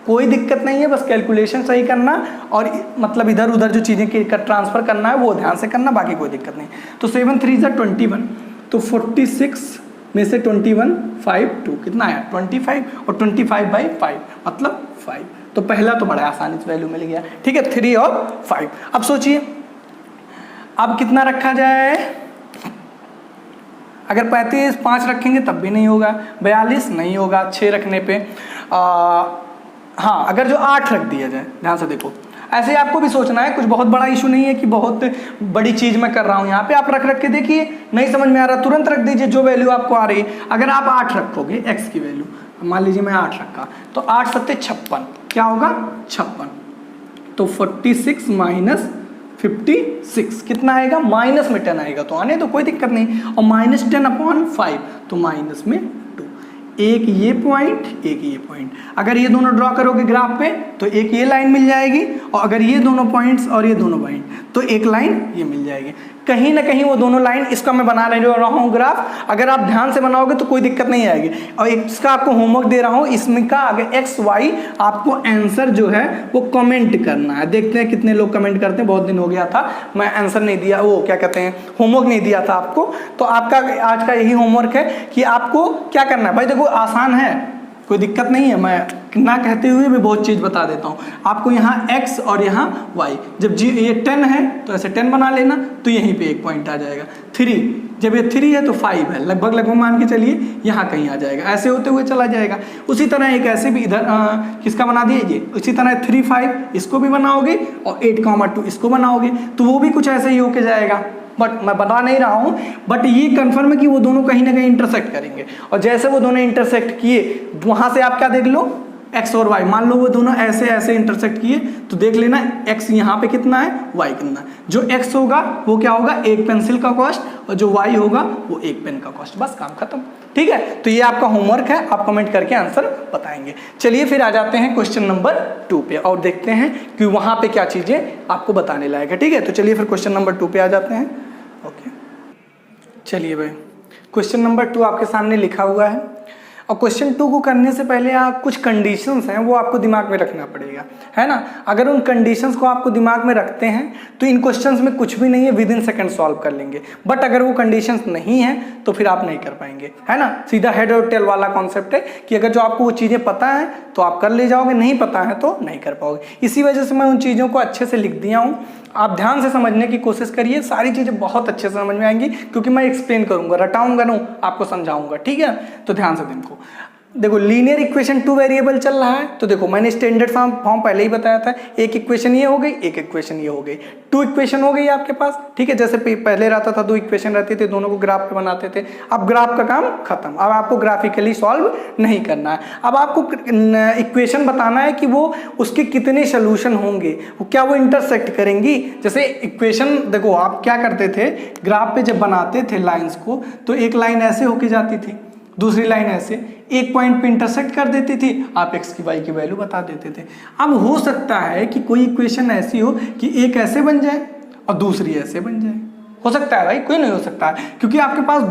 कोई दिक्कत नहीं है, बस कैलकुलेशन सही करना और मतलब इधर उधर जो चीज़ें ट्रांसफर करना है वो ध्यान से करना, बाकी कोई दिक्कत नहीं। तो 7 3 = 21, तो 46 में से 21 5 2 कितना आया 25, और 25/5 मतलब 5। तो पहला तो बड़ा आसानी से वैल्यू मिल गया, ठीक है, 3 और 5। अब सोचिए अब कितना रखा जाए। अगर 35 5 रखेंगे तब भी नहीं होगा, 42 नहीं होगा 6 रखने पे। हाँ, अगर जो 8 रख दिया जाए, ध्यान से देखो, ऐसे ही आपको भी सोचना है, कुछ बहुत बड़ा इशू नहीं है कि बहुत बड़ी चीज़ मैं कर रहा हूँ। यहाँ पे आप रख के देखिए, नहीं समझ में आ रहा तुरंत रख दीजिए जो वैल्यू आपको आ रही है। अगर आप 8 रखोगे x की वैल्यू, मान लीजिए मैं 8 रखा, तो 8 7 56, क्या होगा 56। तो 46 माइनस 56 कितना आएगा, माइनस में 10 आएगा, तो आने तो कोई दिक्कत नहीं। और -10/5 तो माइनस में 2, एक ये पॉइंट एक ये पॉइंट। अगर ये दोनों ड्रॉ करोगे ग्राफ पे तो एक ये लाइन मिल जाएगी, और अगर ये दोनों पॉइंट्स और ये दोनों पॉइंट तो एक लाइन ये मिल जाएगी। कहीं ना कहीं वो दोनों लाइन, इसका मैं बना रहा हूँ ग्राफ, अगर आप ध्यान से बनाओगे तो कोई दिक्कत नहीं आएगी। और इसका आपको होमवर्क दे रहा हूँ, इसमें का अगर एक्स वाई आपको आंसर जो है वो कमेंट करना है। देखते हैं कितने लोग कमेंट करते हैं, बहुत दिन हो गया था मैं आंसर नहीं दिया, वो क्या कहते हैं होमवर्क नहीं दिया था आपको। तो आपका आज का यही होमवर्क है कि आपको क्या करना है। भाई देखो आसान है, कोई दिक्कत नहीं है, मैं ना कहते हुए भी बहुत चीज़ बता देता हूँ आपको। यहाँ x और यहाँ y, जब ये 10 है तो ऐसे 10 बना लेना, तो यहीं पे एक पॉइंट आ जाएगा। 3, जब ये 3 है तो 5 है, लगभग मान के चलिए यहाँ कहीं आ जाएगा, ऐसे होते हुए चला जाएगा। उसी तरह एक ऐसे भी इधर किसका बना दिए ये, उसी तरह 3 5 इसको भी बनाओगे और 8,2 इसको बनाओगे, तो वो भी कुछ ऐसे ही होके जाएगा। बट मैं बता नहीं रहा हूँ, बट ये कंफर्म है कि वो दोनों कहीं ना कहीं इंटरसेक्ट करेंगे। और जैसे वो दोनों इंटरसेक्ट किए, वहाँ से आप क्या देख लो, x और y, मान लो वो दोनों ऐसे ऐसे इंटरसेक्ट किए, तो देख लेना x यहाँ पे कितना है, y कितना है। जो x होगा वो क्या होगा, एक पेंसिल का कॉस्ट, और जो y होगा वो एक पेन का कॉस्ट, बस काम खत्म। ठीक है, तो ये आपका होमवर्क है, आप कमेंट करके आंसर बताएंगे। चलिए फिर आ जाते हैं क्वेश्चन नंबर 2 पे और देखते हैं कि वहाँ पे क्या चीज़ें आपको बताने लायक है। ठीक है, तो चलिए फिर क्वेश्चन नंबर 2 पे आ जाते हैं। ओके, चलिए भाई, क्वेश्चन नंबर 2 आपके सामने लिखा हुआ है, और क्वेश्चन 2 को करने से पहले आप कुछ कंडीशंस हैं वो आपको दिमाग में रखना पड़ेगा, है ना। अगर उन कंडीशंस को आपको दिमाग में रखते हैं तो इन क्वेश्चंस में कुछ भी नहीं है, विद इन सेकंड सॉल्व कर लेंगे। बट अगर वो कंडीशंस नहीं है तो फिर आप नहीं कर पाएंगे, है ना। सीधा हेड और टेल वाला कॉन्सेप्ट है कि अगर जो आपको वो चीज़ें पता है तो आप कर ले जाओगे, नहीं पता है तो नहीं कर पाओगे। इसी वजह से मैं उन चीज़ों को अच्छे से लिख दिया हूँ, आप ध्यान से समझने की कोशिश करिए, सारी चीज़ें बहुत अच्छे से समझ में आएंगी, क्योंकि मैं एक्सप्लेन करूँगा, रटाऊंगा नहीं, आपको समझाऊंगा। ठीक है, तो ध्यान से देखो लीनियर इक्वेशन 2 वेरिएबल चल रहा है, तो देखो मैंने स्टैंडर्ड फॉर्म पहले ही बताया था, एक इक्वेशन ये हो गई, एक इक्वेशन ये हो गई, 2 इक्वेशन हो गई आपके पास। ठीक है, जैसे पहले रहता था 2 इक्वेशन रहती थी, दोनों को ग्राफ पे बनाते थे। अब ग्राफ का काम खत्म, अब आपको ग्राफिकली सॉल्व नहीं करना है, अब आपको इक्वेशन बताना है कि वो उसके कितने सोल्यूशन होंगे, वो क्या वो इंटरसेक्ट करेंगी। जैसे इक्वेशन देखो आप क्या करते थे, ग्राफ पे जब बनाते थे लाइन्स को, तो एक लाइन ऐसे होके जाती थी, दूसरी लाइन ऐसे, एक पॉइंट पे इंटरसेक्ट कर देती थी, आप x की y की वैल्यू बता देते थे। अब हो सकता है कि कोई इक्वेशन ऐसी हो कि एक ऐसे बन जाए और दूसरी ऐसे बन जाए, हो सकता है भाई, कोई नहीं हो सकता है, क्योंकि आपके पास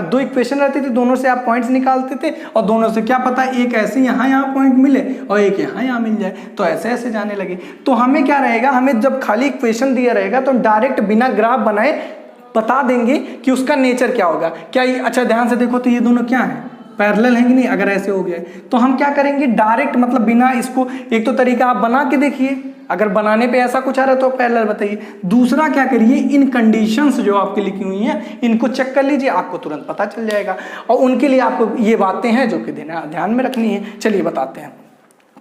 दो इक्वेशन रहती थी, दोनों से आप पॉइंट्स निकालते थे, और दोनों से क्या पता एक ऐसे यहाँ पॉइंट मिले और एक यहाँ मिल जाए, तो ऐसे ऐसे जाने लगे। तो हमें क्या रहेगा, हमें जब खाली इक्वेशन दिया रहेगा तो डायरेक्ट बिना ग्राफ बनाए बता देंगे कि उसका नेचर क्या होगा। क्या ये, अच्छा ध्यान से देखो तो ये दोनों क्या है, पैरेलल हैं कि नहीं। अगर ऐसे हो गया तो हम क्या करेंगे, डायरेक्ट मतलब बिना इसको, एक तो तरीका आप बना के देखिए, अगर बनाने पे ऐसा कुछ आ रहा है तो पैरेलल बताइए। दूसरा क्या करिए, इन कंडीशंस जो आपकी लिखी हुई हैं इनको चेक कर लीजिए, आपको तुरंत पता चल जाएगा। और उनके लिए आपको ये बातें हैं जो कि ध्यान में रखनी है। चलिए बताते हैं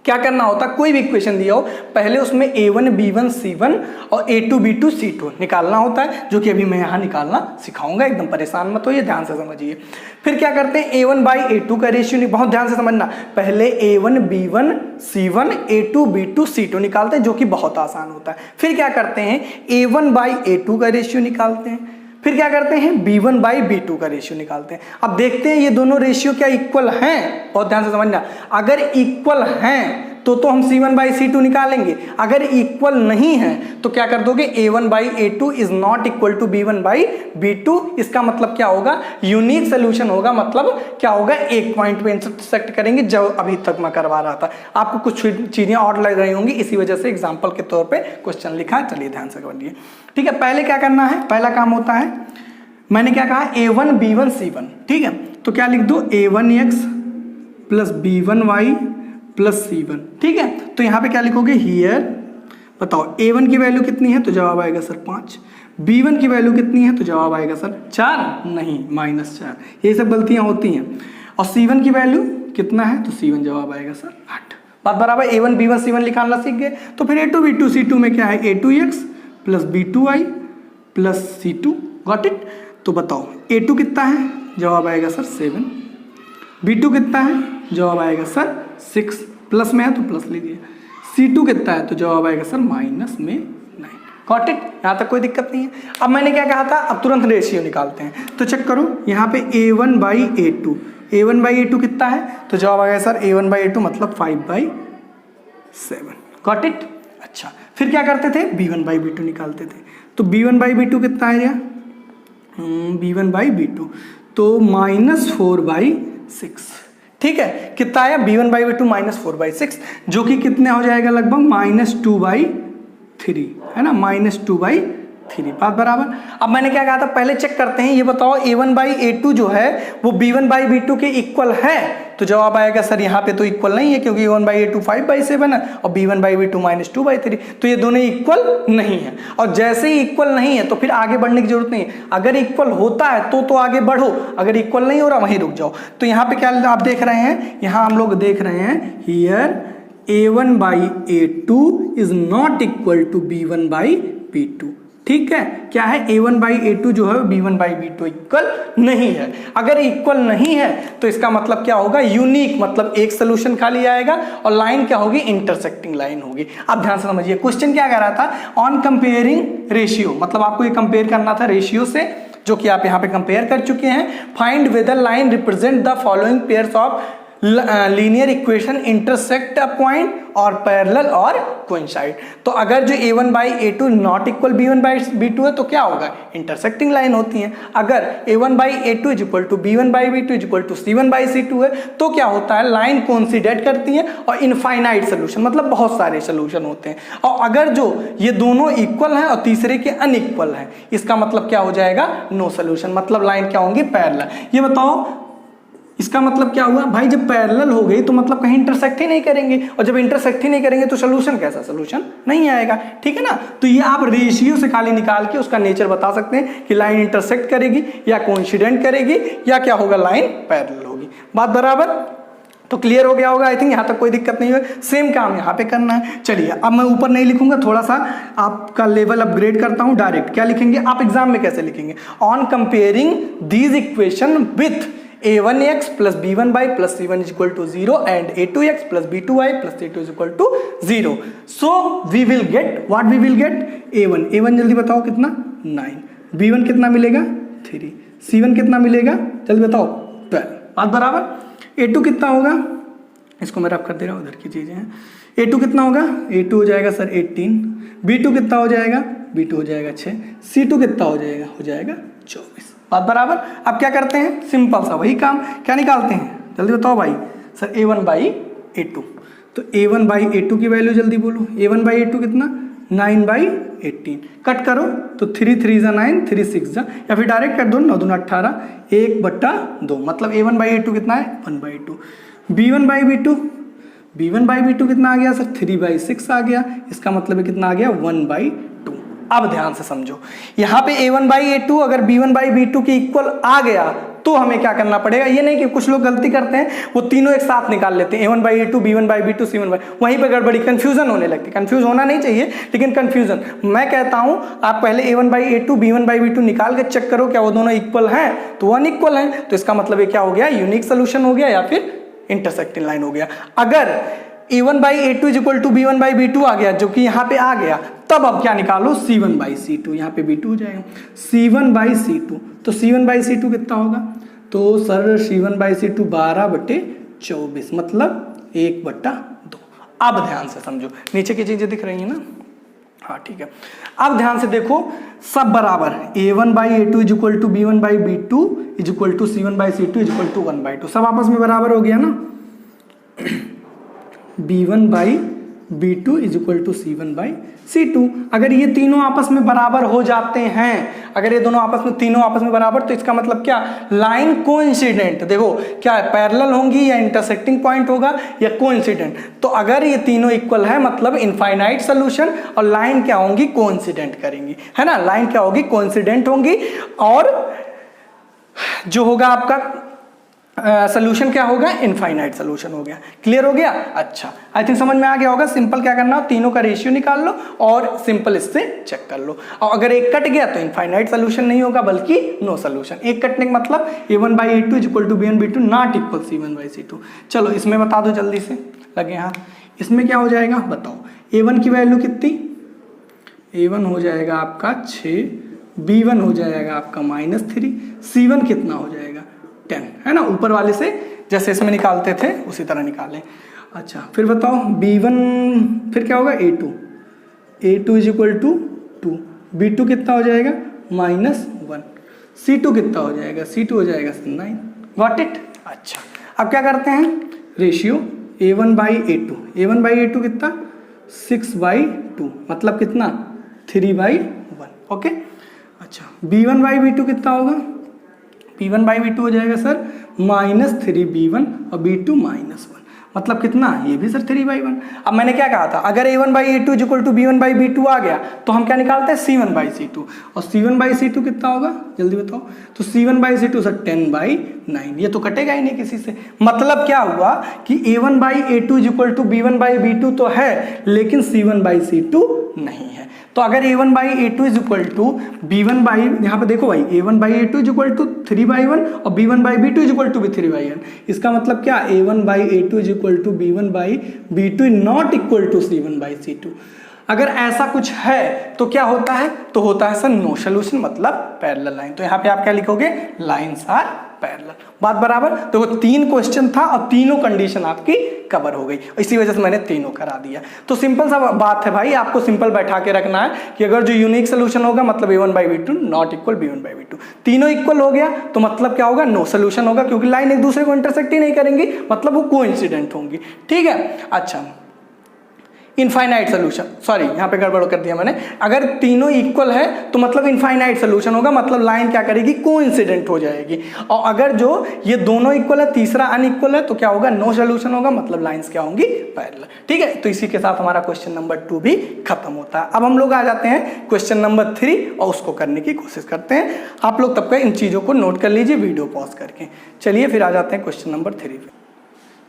क्या करना होता है। कोई भी इक्वेशन दिया हो, पहले उसमें a1 b1 c1 और a2 b2 c2 निकालना होता है, जो कि अभी मैं यहाँ निकालना सिखाऊंगा, एकदम परेशान मत होइए, ध्यान से समझिए। फिर क्या करते हैं, a1/a2 का रेशियो, बहुत ध्यान से समझना, पहले a1 b1 c1 a2 b2 c2 निकालते हैं, जो कि बहुत आसान होता है। फिर क्या करते हैं, a1/a2 का रेशियो निकालते हैं। फिर क्या करते हैं, b1/b2 का रेशियो निकालते हैं। अब देखते हैं ये दोनों रेशियो क्या इक्वल हैं, बहुत ध्यान से समझना। अगर इक्वल हैं तो हम C1/C2 निकालेंगे। अगर इक्वल नहीं है तो क्या कर दोगे, A1/A2 is not equal to B1/B2। इसका मतलब क्या होगा, यूनिक सोल्यूशन होगा। मतलब क्या होगा, एक पॉइंट पे इंटरसेक्ट करेंगे, जो अभी तक मैं करवा रहा था। आपको कुछ चीजें और लग रही होंगी, इसी वजह से एग्जाम्पल के तौर पर क्वेश्चन लिखा। चलिए ध्यान से करिए, ठीक है। पहले क्या करना है, पहला काम होता है, मैंने क्या कहा, A1 B1 C1, ठीक है। तो क्या लिख दो, A1x plus B1y plus C1, ठीक है। तो यहां पे क्या लिखोगे, हियर बताओ A1 की वैल्यू कितनी है, तो जवाब आएगा सर 5। B1 की वैल्यू कितनी है, तो जवाब आएगा सर 4 नहीं -4। ये सब गलतियां होती हैं। और C1 की वैल्यू कितना है, तो C1 जवाब आएगा सर 8। बात बराबर। A1 B1 C1 निकालना सीख गए। तो फिर A2 B2 C2 में क्या है, A2x plus B2y plus C2, got it. तो बताओ A2 कितना है, जवाब आएगा सर 7। B2 कितना है, जवाब आएगा सर 6, प्लस में है तो प्लस लीजिए। C2 कितना है, तो जवाब आएगा सर माइनस में 9, गॉट इट। यहाँ तक कोई दिक्कत नहीं है। अब मैंने क्या कहा था, अब तुरंत रेशियो निकालते हैं। तो चेक करो यहाँ पे A1/A2, A1/A2 कितना है, तो जवाब आएगा सर A1/A2 मतलब 5/7, गॉट इट। अच्छा, फिर क्या करते थे, B1/B2 निकालते थे। तो B1/B2 कितना आएगा, B1/B2 तो -4/6, ठीक है। कितना आया, B1/B2 -4/6, जो कि कितने हो जाएगा, लगभग -2/3, है ना, -2/3। बात बराबर। अब मैंने क्या कहा था, पहले चेक करते हैं, ये बताओ A1/A2 जो है वो B1/B2 के इक्वल है, तो जवाब आएगा सर यहाँ पे तो इक्वल नहीं है, क्योंकि A1/A2 5/7 है और B1/B2 -2/3, तो ये दोनों इक्वल नहीं है। और जैसे ही इक्वल नहीं है तो फिर आगे बढ़ने की जरूरत नहीं है। अगर इक्वल होता है तो आगे बढ़ो, अगर इक्वल नहीं हो रहा वहीं रुक जाओ। तो यहाँ पे क्या आप देख रहे हैं, यहाँ हम लोग देख रहे हैं, here A1/A2 is not equal to B1/B2, ठीक है। क्या है, A1/A2 जो है B1/B2 इक्वल नहीं है। अगर इक्वल नहीं है तो इसका मतलब क्या होगा, यूनिक, मतलब एक सोल्यूशन खाली आएगा और लाइन क्या होगी, इंटरसेक्टिंग लाइन होगी। अब ध्यान से समझिए, क्वेश्चन क्या कह रहा था, ऑन कंपेयरिंग रेशियो, मतलब आपको ये कंपेयर करना था रेशियो से, जो कि आप यहाँ पे कंपेयर कर चुके हैं। Find weather line represent the following pairs of linear equation intersect a point और पैरेलल और कोइंसाइड। तो अगर जो A1/A2 नॉट इक्वल B1/B2 है तो क्या होगा, इंटरसेक्टिंग लाइन होती है। अगर A1/A2 is equal to B1/B2 is equal to C1/C2 है तो क्या होता है, लाइन कोइंसिडेंट करती है और इनफाइनाइट सोल्यूशन, मतलब बहुत सारे सोल्यूशन होते हैं। और अगर जो ये दोनों इक्वल हैं और तीसरे के अनइक्वल हैं, इसका मतलब क्या हो जाएगा, नो सोल्यूशन, मतलब लाइन क्या होंगी, पैरेलल। ये बताओ इसका मतलब क्या हुआ भाई, जब पैरेलल हो गई तो मतलब कहीं इंटरसेक्ट ही नहीं करेंगे, और जब इंटरसेक्ट ही नहीं करेंगे तो सोल्यूशन कैसा, सोल्यूशन नहीं आएगा, ठीक है ना। तो ये आप रेशियो से खाली निकाल के उसका नेचर बता सकते हैं कि लाइन इंटरसेक्ट करेगी या कोइंसिडेंट करेगी या क्या होगा, लाइन पैरेलल होगी। बात बराबर। तो क्लियर हो गया होगा, आई थिंक यहाँ तक कोई दिक्कत नहीं है। सेम काम यहाँ पे करना है। चलिए अब मैं ऊपर नहीं लिखूंगा, थोड़ा सा आपका लेवल अपग्रेड करता हूँ। डायरेक्ट क्या लिखेंगे आप एग्जाम में, कैसे लिखेंगे, on comparing these equation with A1x plus B1y plus C1 is equal to 0 and A2x plus B2y plus C2 is equal to 0. So we will get what we will get, A1 जल्दी बताओ कितना, 9, B1 कितना मिलेगा 3, C1 कितना मिलेगा जल्दी बताओ 12। बात बराबर। A2 कितना होगा, इसको मैं रफ कर दे रहा हूँ, उधर की चीजें हैं। A2 कितना होगा, A2 हो जाएगा सर 18, B2 कितना हो जाएगा, B2 हो जाएगा 6, C2 कितना हो जाएगा 24। बात बराबर। अब क्या करते हैं, सिंपल सा वही काम, क्या निकालते हैं जल्दी बताओ भाई, सर A1/A2। तो A1/A2 की वैल्यू जल्दी बोलो, A1/A2 कितना, 9/18, कट करो तो 3 3 जा 9, 3 6 जा, या फिर डायरेक्ट कर दो, 9 दूना 18, 1/2, मतलब A1/A2 कितना है 1/2। B1/B2 कितना आ गया सर 3/6 आ गया, इसका मतलब कितना आ गया 1/2। अब ध्यान से समझो, यहाँ पे A1/A2 अगर B1/B2 के इक्वल आ गया तो हमें क्या करना पड़ेगा। ये नहीं कि कुछ लोग गलती करते हैं, वो तीनों एक साथ निकाल लेते हैं, A1/A2 B1/B2 C1/, वहीं पे गड़बड़ी, कंफ्यूजन होने लगती है। कंफ्यूज होना नहीं चाहिए, लेकिन कंफ्यूजन, मैं कहता हूं आप पहले A1/A2 B1/B2 निकाल के चेक करो क्या वो दोनों इक्वल हैं, तो अनइक्वल हैं, तो इसका मतलब ये क्या हो गया, यूनिक सोल्यूशन हो गया या फिर इंटरसेक्टिंग लाइन हो गया। अगर A1/A2 is equal to B1/B2 आ गया, जो कि यहाँ पे आ गया, तब अब क्या निकालो C1/C2, यहाँ पे B2 हो जाएगा, C1/C2, तो C1/C2 कितना होगा, तो सर C1/C2 12/24, मतलब 1/2। अब ध्यान से समझो, नीचे की चीजें दिख रही हैं ना, हाँ ठीक है। अब ध्यान से देखो, सब बराबर है, a1/a2 is equal to b1/b2 is equal to c1/c2 is equal to 1/2, सब आपस में बराबर हो गया ना। b1/b2 is equal to c1/c2, अगर ये तीनों आपस में बराबर हो जाते हैं, अगर ये दोनों आपस में, तीनों आपस में बराबर, तो इसका मतलब क्या, लाइन कोइंसिडेंट। देखो क्या है, पैरेलल होंगी या इंटरसेक्टिंग पॉइंट होगा या कोइंसिडेंट। तो अगर ये तीनों इक्वल है मतलब इनफाइनाइट सोल्यूशन, और लाइन क्या होंगी, कोइंसिडेंट करेंगी, है ना, लाइन क्या होगी, कोइंसिडेंट होंगी, और जो होगा आपका सोल्यूशन क्या होगा, इनफाइनाइट सोल्यूशन हो गया। क्लियर हो गया? अच्छा, आई थिंक समझ में आ गया होगा। सिंपल क्या करना हो, तीनों का रेशियो निकाल लो और सिंपल इससे चेक कर लो, और अगर एक कट गया तो इनफाइनाइट सोल्यूशन नहीं होगा बल्कि नो सोल्यूशन। एक कटने का मतलब a1/a2 is equal to b1/b2 not equal c1/c2। चलो इसमें बता दो जल्दी से, लगे हाथ। इसमें क्या हो जाएगा बताओ, a1 की वैल्यू कितनी, a1 हो जाएगा आपका 6, b1 हो जाएगा आपका -3, c1 कितना हो जाएगा 10, है ना, ऊपर वाले से जैसे इसमें निकालते थे उसी तरह निकालें। अच्छा फिर बताओ b1, फिर क्या होगा a2 is equal to 2, b2 कितना हो जाएगा -1, c2 कितना हो जाएगा, c2 हो जाएगा 9। Got it? अच्छा अब क्या करते हैं, रेशियो a1/a2, a1/a2 कितना 6/2, मतलब कितना 3/1। ओके अच्छा, b1/b2 कितना होगा, b1/b2 हो जाएगा सर -3b1 और b2 -1, मतलब कितना, ये भी सर 3/1। अब मैंने क्या कहा था, अगर a1/a2 is equal to b1/b2 आ गया तो हम क्या निकालते हैं, c1/c2, और c1/c2 कितना होगा जल्दी बताओ, तो c1/c2 सर 10/9, ये तो कटेगा ही नहीं किसी से। मतलब क्या हुआ कि a1/a2 is equal to b1/b2 तो है लेकिन c1/c2 नहीं है। तो अगर a1/a2 is equal to b1, यहाँ पे देखो भाई, a1/a2 इज इक्वल टू 3/1 और b1/b2 इज इक्वल टू भी 3/1, इसका मतलब क्या, a1/a2 is equal to b1/b2 not equal to c1/c2। अगर ऐसा कुछ है तो क्या होता है, तो होता है सर नो सोल्यूशन, मतलब पैरेलल लाइन। तो यहाँ पे आप क्या लिखोगे, लाइंस आर पैरेलल। बात बराबर? तो 3 क्वेश्चन था और तीनों कंडीशन आपकी कवर हो गई, इसी वजह से मैंने तीनों करा दिया। तो सिंपल सा बात है भाई, आपको सिंपल बैठा के रखना है कि अगर जो यूनिक सोल्यूशन होगा मतलब a1/b2 नॉट इक्वल b1/b2, तीनों इक्वल हो गया तो मतलब क्या होगा, नो सोल्यूशन होगा, क्योंकि लाइन एक दूसरे को इंटरसेक्ट ही नहीं करेंगी, मतलब वो कोइंसिडेंट होंगी। ठीक है, अच्छा इनफाइनाइट सोल्यूशन, सॉरी यहाँ पे गड़बड़ कर दिया मैंने, अगर तीनों इक्वल है तो मतलब इनफाइनाइट सोल्यूशन होगा, मतलब लाइन क्या करेगी, कोइंसिडेंट हो जाएगी। और अगर जो ये दोनों इक्वल है, तीसरा अनइक्वल है, तो क्या होगा, नो सोल्यूशन होगा, मतलब लाइंस क्या होंगी, पैरेलल। ठीक है, तो इसी के साथ हमारा क्वेश्चन नंबर 2 भी खत्म होता है। अब हम लोग आ जाते हैं क्वेश्चन नंबर 3 और उसको करने की कोशिश करते हैं। आप लोग तब तक इन चीज़ों को नोट कर लीजिए वीडियो पॉज करके। चलिए फिर आ जाते हैं क्वेश्चन नंबर 3 पे।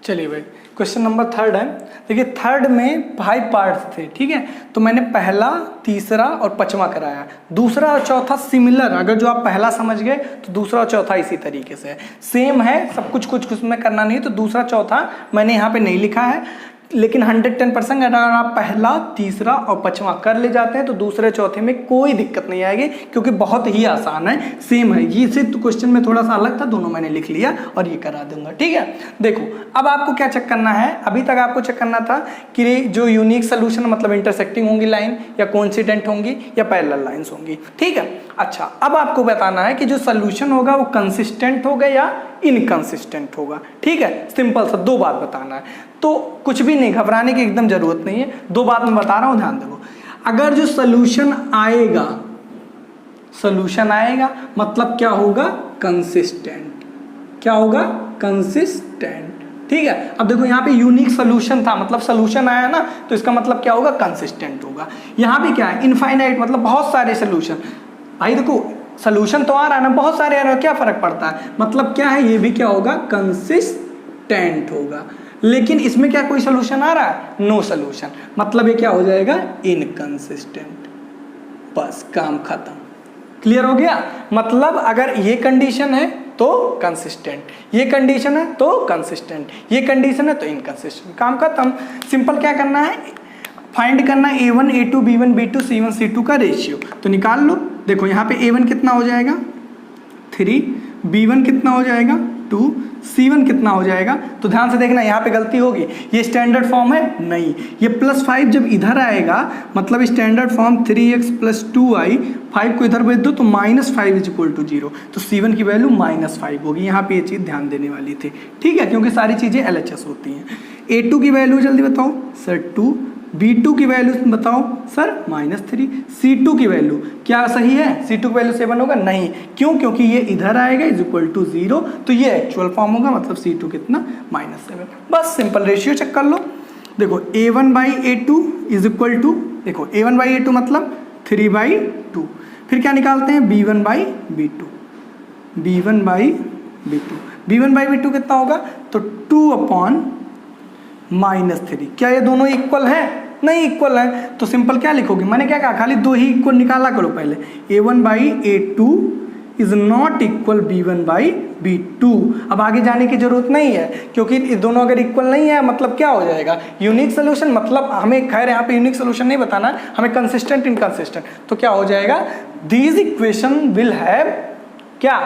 चलिए भाई क्वेश्चन नंबर 3 है। देखिए 3 में 5 पार्ट्स थे, ठीक है, तो मैंने पहला, तीसरा और 5वां कराया। दूसरा और चौथा सिमिलर, अगर जो आप पहला समझ गए तो दूसरा और चौथा इसी तरीके से है, सेम है सब कुछ, कुछ में करना नहीं, तो दूसरा चौथा मैंने यहाँ पे नहीं लिखा है, लेकिन 110% अगर आप पहला, तीसरा और 5वां कर ले जाते हैं तो दूसरे चौथे में कोई दिक्कत नहीं आएगी, क्योंकि बहुत ही आसान है, सेम है। ये सिर्फ क्वेश्चन में थोड़ा सा अलग था, दोनों मैंने लिख लिया और ये करा दूंगा। ठीक है, देखो अब आपको क्या चेक करना है, अभी तक आपको चेक करना था कि जो यूनिक सोल्यूशन मतलब इंटरसेक्टिंग होंगी लाइन, या कोइंसिडेंट होंगी, या पैरेलल लाइंस होंगी। ठीक है, अच्छा अब आपको बताना है कि जो सोल्यूशन होगा वो कंसिस्टेंट होगा या इनकंसिस्टेंट होगा। ठीक है, सिंपल सा 2 बात बताना है, तो कुछ भी नहीं, घबराने की एकदम जरूरत नहीं है, 2 बात मैं बता रहा हूं, ध्यान दो। अगर जो सोल्यूशन आएगा मतलब क्या होगा, कंसिस्टेंट। क्या होगा, कंसिस्टेंट। ठीक है, अब देखो यहाँ पे यूनिक सोल्यूशन था, मतलब सोल्यूशन आया ना, तो इसका मतलब क्या होगा, कंसिस्टेंट होगा। यहाँ भी क्या है, इनफाइनाइट, मतलब बहुत सारे सोल्यूशन। भाई देखो सोल्यूशन तो आ रहा है ना, बहुत सारे आ रहे हैं, क्या फर्क पड़ता है, मतलब क्या है, ये भी क्या होगा, कंसिस्टेंट होगा। लेकिन इसमें क्या कोई सोल्यूशन आ रहा है, नो सोल्यूशन, मतलब ये क्या हो जाएगा, इनकंसिस्टेंट। बस काम खत्म। क्लियर हो गया? मतलब अगर ये कंडीशन है तो कंसिस्टेंट, ये कंडीशन है तो कंसिस्टेंट, ये कंडीशन है तो इनकंसिस्टेंट, काम खत्म। सिंपल क्या करना है, फाइंड करना है a1, a2, b1, b2, c1, c2 का रेशियो। तो निकाल लो। देखो यहाँ पे a1 कितना हो जाएगा 3, b1 कितना हो जाएगा टू C1 कितना हो जाएगा, तो ध्यान से देखना यहाँ पे गलती होगी, ये स्टैंडर्ड फॉर्म है नहीं, ये +5 जब इधर आएगा मतलब स्टैंडर्ड फॉर्म 3x + 2y, 5 को इधर भेज दो तो -5 = 0, तो C1 की वैल्यू -5 होगी। यहाँ पे ये चीज़ ध्यान देने वाली थी, ठीक है, क्योंकि सारी चीज़ें LHS होती हैं। A2 की वैल्यू जल्दी बताओ सर 2, B2 की वैल्यू बताओ सर -3, C2 की वैल्यू क्या सही है, C2 की वैल्यू 7 होगा नहीं, क्यों, क्योंकि ये इधर आएगा =0, तो ये एक्चुअल फॉर्म होगा, मतलब C2 कितना -7। बस सिंपल रेशियो चेक कर लो, देखो A1/A2 = देखो A1/A2 मतलब 3/2, फिर क्या निकालते हैं B1/B2, B1/B2 कितना होगा, तो 2/-3। क्या ये दोनों इक्वल है, नहीं इक्वल है, तो सिंपल क्या लिखोगे, मैंने क्या कहा खाली दो ही इक्वल निकाला करो पहले, A1/A2 is not equal B1/B2। अब आगे जाने की जरूरत नहीं है, क्योंकि ये दोनों अगर इक्वल नहीं है मतलब क्या हो जाएगा, यूनिक सोल्यूशन, मतलब हमें खैर यहाँ पे यूनिक सोल्यूशन नहीं बताना, हमें कंसिस्टेंट इनकंसिस्टेंट, तो क्या हो जाएगा, दीज इक्वेशन विल हैव क्या,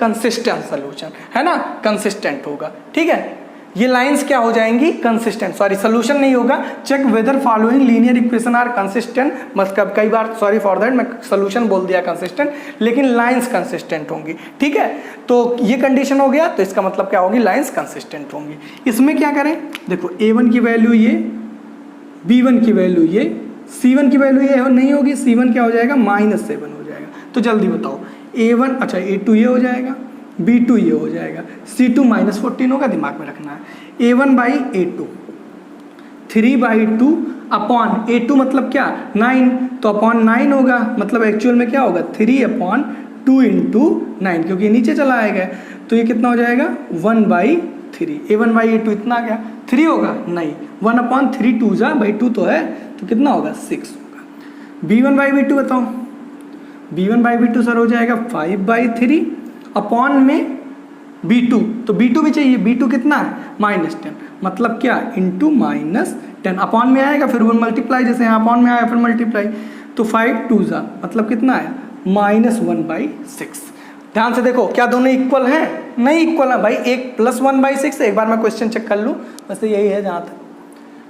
कंसिस्टेंट सोल्यूशन, है ना, कंसिस्टेंट होगा, ठीक है। ये लाइंस क्या हो जाएंगी, कंसिस्टेंट, सॉरी सोल्यूशन नहीं होगा, check whether following linear equation are consistent, मतलब कई बार सॉरी फॉर दैट मैं सोल्यूशन बोल दिया कंसिस्टेंट, लेकिन लाइंस कंसिस्टेंट होंगी, ठीक है। तो ये कंडीशन हो गया, तो इसका मतलब क्या होगी, लाइंस कंसिस्टेंट होंगी। इसमें क्या करें, देखो A1 की वैल्यू ये, B1 की वैल्यू ये, C1 की वैल्यू ये नहीं होगी, C1 क्या हो जाएगा, -7 हो जाएगा। तो जल्दी बताओ A1, अच्छा A2 ये हो जाएगा, B2 ये हो जाएगा, C2 -14 होगा, दिमाग में रखना है। A1/A2 3/2 अपॉन A2 मतलब क्या, 9, तो अपॉन 9 होगा, मतलब एक्चुअल में क्या होगा 3/2 × 9, क्योंकि नीचे चला आएगा, तो ये कितना हो जाएगा 1/3। A1/A2 इतना आ गया, 3 होगा नहीं, 1/3 2 तो है, तो कितना होगा 6 होगा। B1/B2 बताओ, B1/B2 सर हो जाएगा 5/3 अपॉन में B2, तो B2 भी चाहिए, B2 कितना है -10, मतलब क्या इंटू -10, अपॉन में आएगा फिर वो मल्टीप्लाई, जैसे यहाँ अपॉन में आया फिर मल्टीप्लाई, तो 5 2 मतलब कितना है -1/6। ध्यान से देखो क्या दोनों इक्वल हैं, नहीं इक्वल है भाई, एक +1/6, एक बार मैं क्वेश्चन चेक कर लूँ, वैसे यही है जहाँ तक,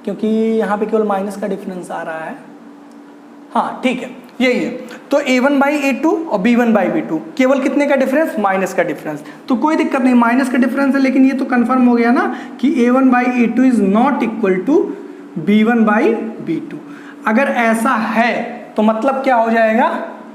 क्योंकि यहाँ पे केवल माइनस का डिफरेंस आ रहा है, हाँ ठीक है यही है। तो A1/A2 और B1/B2 केवल कितने का डिफरेंस, माइनस का डिफरेंस, तो कोई दिक्कत नहीं, माइनस का डिफरेंस है, लेकिन ये तो कंफर्म हो गया ना कि A1/A2 is not equal to B1/B2। अगर ऐसा है तो मतलब क्या हो जाएगा,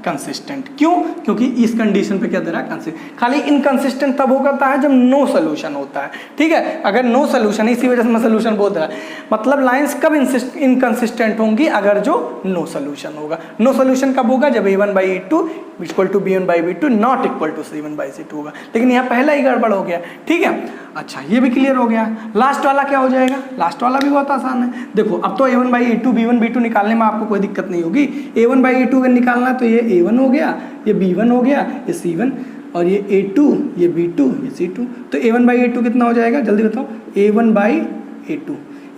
कंसिस्टेंट। क्यों, क्योंकि इस कंडीशन पे क्या दे रहा है, कंसिस्टेंट। खाली इनकंसिस्टेंट तब होता है जब नो सोल्यूशन होता है, ठीक है। अगर नो सोल्यूशन, इसी वजह से मैं सोल्यूशन बोल रहा है, मतलब लाइंस कब इनकंसिस्टेंट होंगी, अगर जो नो सोल्यूशन होगा। नो सोल्यूशन कब होगा, जब A1/A2 equal to B1/B2 not equal to C1/C2 होगा। लेकिन यहाँ पहला ही गड़बड़ हो गया, ठीक है। अच्छा ये भी क्लियर हो गया। लास्ट वाला क्या हो जाएगा, लास्ट वाला भी बहुत आसान है। देखो अब तो A1/A2 B1/B2 निकालने में आपको कोई दिक्कत नहीं होगी। A1/A2 अगर निकालना है तो ये A1 हो गया, ये B1 हो गया, ये C1, और ये A2, ये B2, ये C2। तो A1/A2 कितना हो जाएगा, जल्दी बताओ।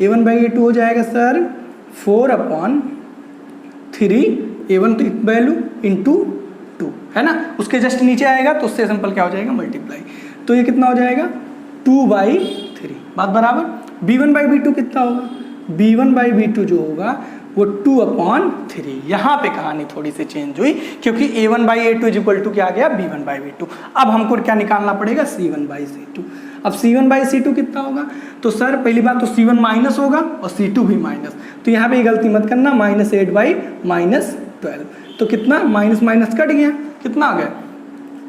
A1/A2 हो जाएगा सर 4/3 A1 तो वैल्यू इंटू 2, है ना। उसके जस्ट नीचे आएगा तो उससे सिंपल क्या हो जाएगा, मल्टीप्लाई। तो ये कितना हो जाएगा 2/3, बात बराबर। B1/B2 कितना होगा, B1/B2 जो होगा वो 2/3। यहाँ पे कहानी थोड़ी सी चेंज हुई, क्योंकि A1/A2 इक्वल टू क्या आ गया, B1/B2। अब हमको क्या निकालना पड़ेगा, C1/C2। अब C1/C2 कितना होगा, तो सर पहली बात तो C1 माइनस होगा और C2 भी माइनस, तो यहाँ पे गलती मत करना, -8/-12, तो कितना माइनस माइनस कट गया, कितना आ गया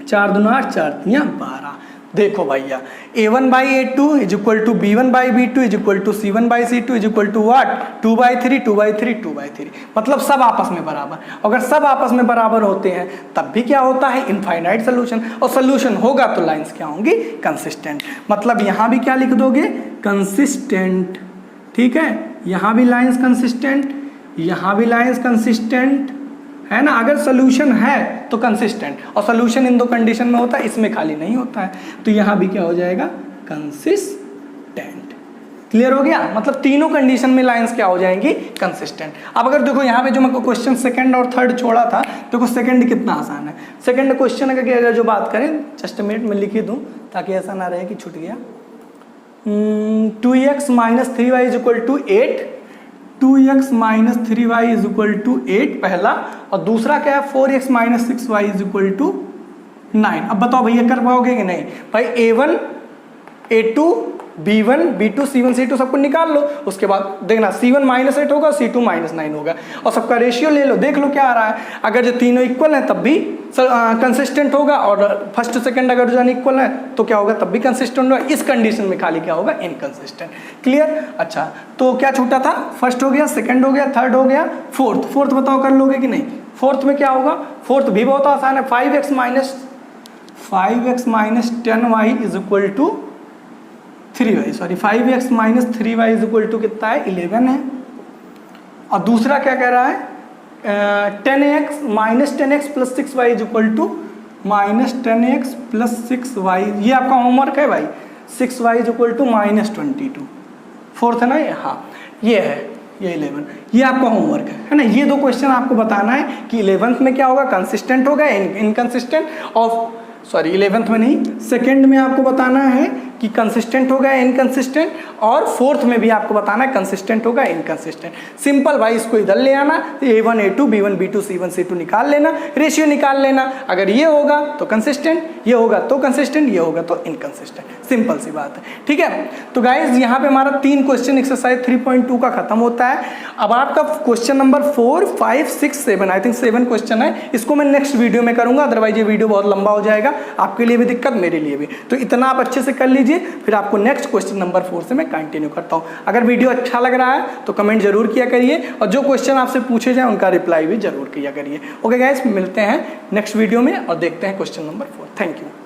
4 दूना 8, 4 तिया 12। देखो भैया A1/A2 equal to B1/B2 equal to C1/C2 equal to what, 2/3 2/3 2/3, मतलब सब आपस में बराबर। अगर सब आपस में बराबर होते हैं तब भी क्या होता है, इनफाइनाइट सोल्यूशन, और सोल्यूशन होगा तो लाइंस क्या होंगी, कंसिस्टेंट। मतलब यहाँ भी क्या लिख दोगे, कंसिस्टेंट, ठीक है। यहाँ भी लाइंस कंसिस्टेंट, यहाँ भी लाइंस कंसिस्टेंट, है ना। अगर सोल्यूशन है तो कंसिस्टेंट, और सोल्यूशन इन दो कंडीशन में होता है, इसमें खाली नहीं होता है। तो यहाँ भी क्या हो जाएगा, कंसिस्टेंट। क्लियर हो गया? मतलब तीनों कंडीशन में लाइंस क्या हो जाएंगी? कंसिस्टेंट। अब अगर देखो यहाँ पे जो मैं क्वेश्चन सेकंड और थर्ड छोड़ा था, देखो सेकंड कितना आसान है। सेकंड क्वेश्चन अगर जो बात करें, जस्ट मिनट में लिख ही दूँ ताकि ऐसा ना रहे कि छूट गया। 2x minus 3y is equal to 8, 2x minus 3y is equal to 8 पहला, और दूसरा क्या है 4x minus 6y is equal to 9। अब बताओ भैया कर पाओगे कि नहीं? भाई A1 A2 B1 B2 C1 C2 सबको निकाल लो, उसके बाद देखना C1 माइनस 8 होगा, C2 माइनस 9 होगा, और सबका रेशियो ले लो, देख लो क्या आ रहा है। अगर जो तीनों इक्वल हैं तब भी कंसिस्टेंट होगा, और फर्स्ट सेकंड अगर जो इक्वल है तो क्या होगा? तब भी कंसिस्टेंट होगा। इस कंडीशन में खाली क्या होगा? इनकंसिस्टेंट। क्लियर? अच्छा, तो क्या छूटा था? फर्स्ट हो गया, सेकंड हो गया, थर्ड हो गया, फोर्थ। फोर्थ बताओ कर लोगे कि नहीं? फोर्थ में क्या होगा? फोर्थ भी बहुत आसान है। 5x minus 10y is equal to 3y, sorry 5x minus 3y is equal to कितना है? 11 है। और दूसरा क्या कह रहा है? 10x minus 10x plus 6y is equal to minus 10x plus 6y। ये आपका होमवर्क है भाई। 6y is equal to minus 22। Fourth है ना ये? हाँ, ये है, ये 11, ये आपका होमवर्क है ना। ये दो क्वेश्चन आपको बताना है कि 11th में क्या होगा? कंसिस्टेंट होगा, इनकंसिस्टेंट, और सॉरी 11th में नहीं, सेकंड में आपको बताना है कि कंसिस्टेंट होगा इनकंसिस्टेंट, और फोर्थ में भी आपको बताना है कंसिस्टेंट होगा इनकंसिस्टेंट। सिंपल भाई, इसको इधर ले आना, A1 A2 B1 B2 C1 C2 निकाल लेना, रेशियो निकाल लेना। अगर ये होगा तो कंसिस्टेंट, ये होगा तो कंसिस्टेंट, ये होगा तो इनकंसिस्टेंट। सिंपल सी बात है, ठीक है। तो गाइज यहाँ पे हमारा 3 क्वेश्चन एक्सरसाइज 3.2 का खत्म होता है। अब आपका question number 4 5 6 7, I think 7 question है, इसको मैं नेक्स्ट वीडियो में करूंगा, अदरवाइज ये वीडियो बहुत लंबा हो जाएगा, आपके लिए भी दिक्कत, मेरे लिए भी। तो इतना आप अच्छे से कर लीजिए, फिर आपको नेक्स्ट क्वेश्चन नंबर 4 से मैं कंटिन्यू करता हूँ। अगर वीडियो अच्छा लग रहा है तो कमेंट जरूर किया करिए, और जो क्वेश्चन आपसे पूछे जाए उनका रिप्लाई भी जरूर किया करिए। ओके गाइस, मिलते हैं नेक्स्ट वीडियो में और देखते हैं क्वेश्चन नंबर 4। Thank you.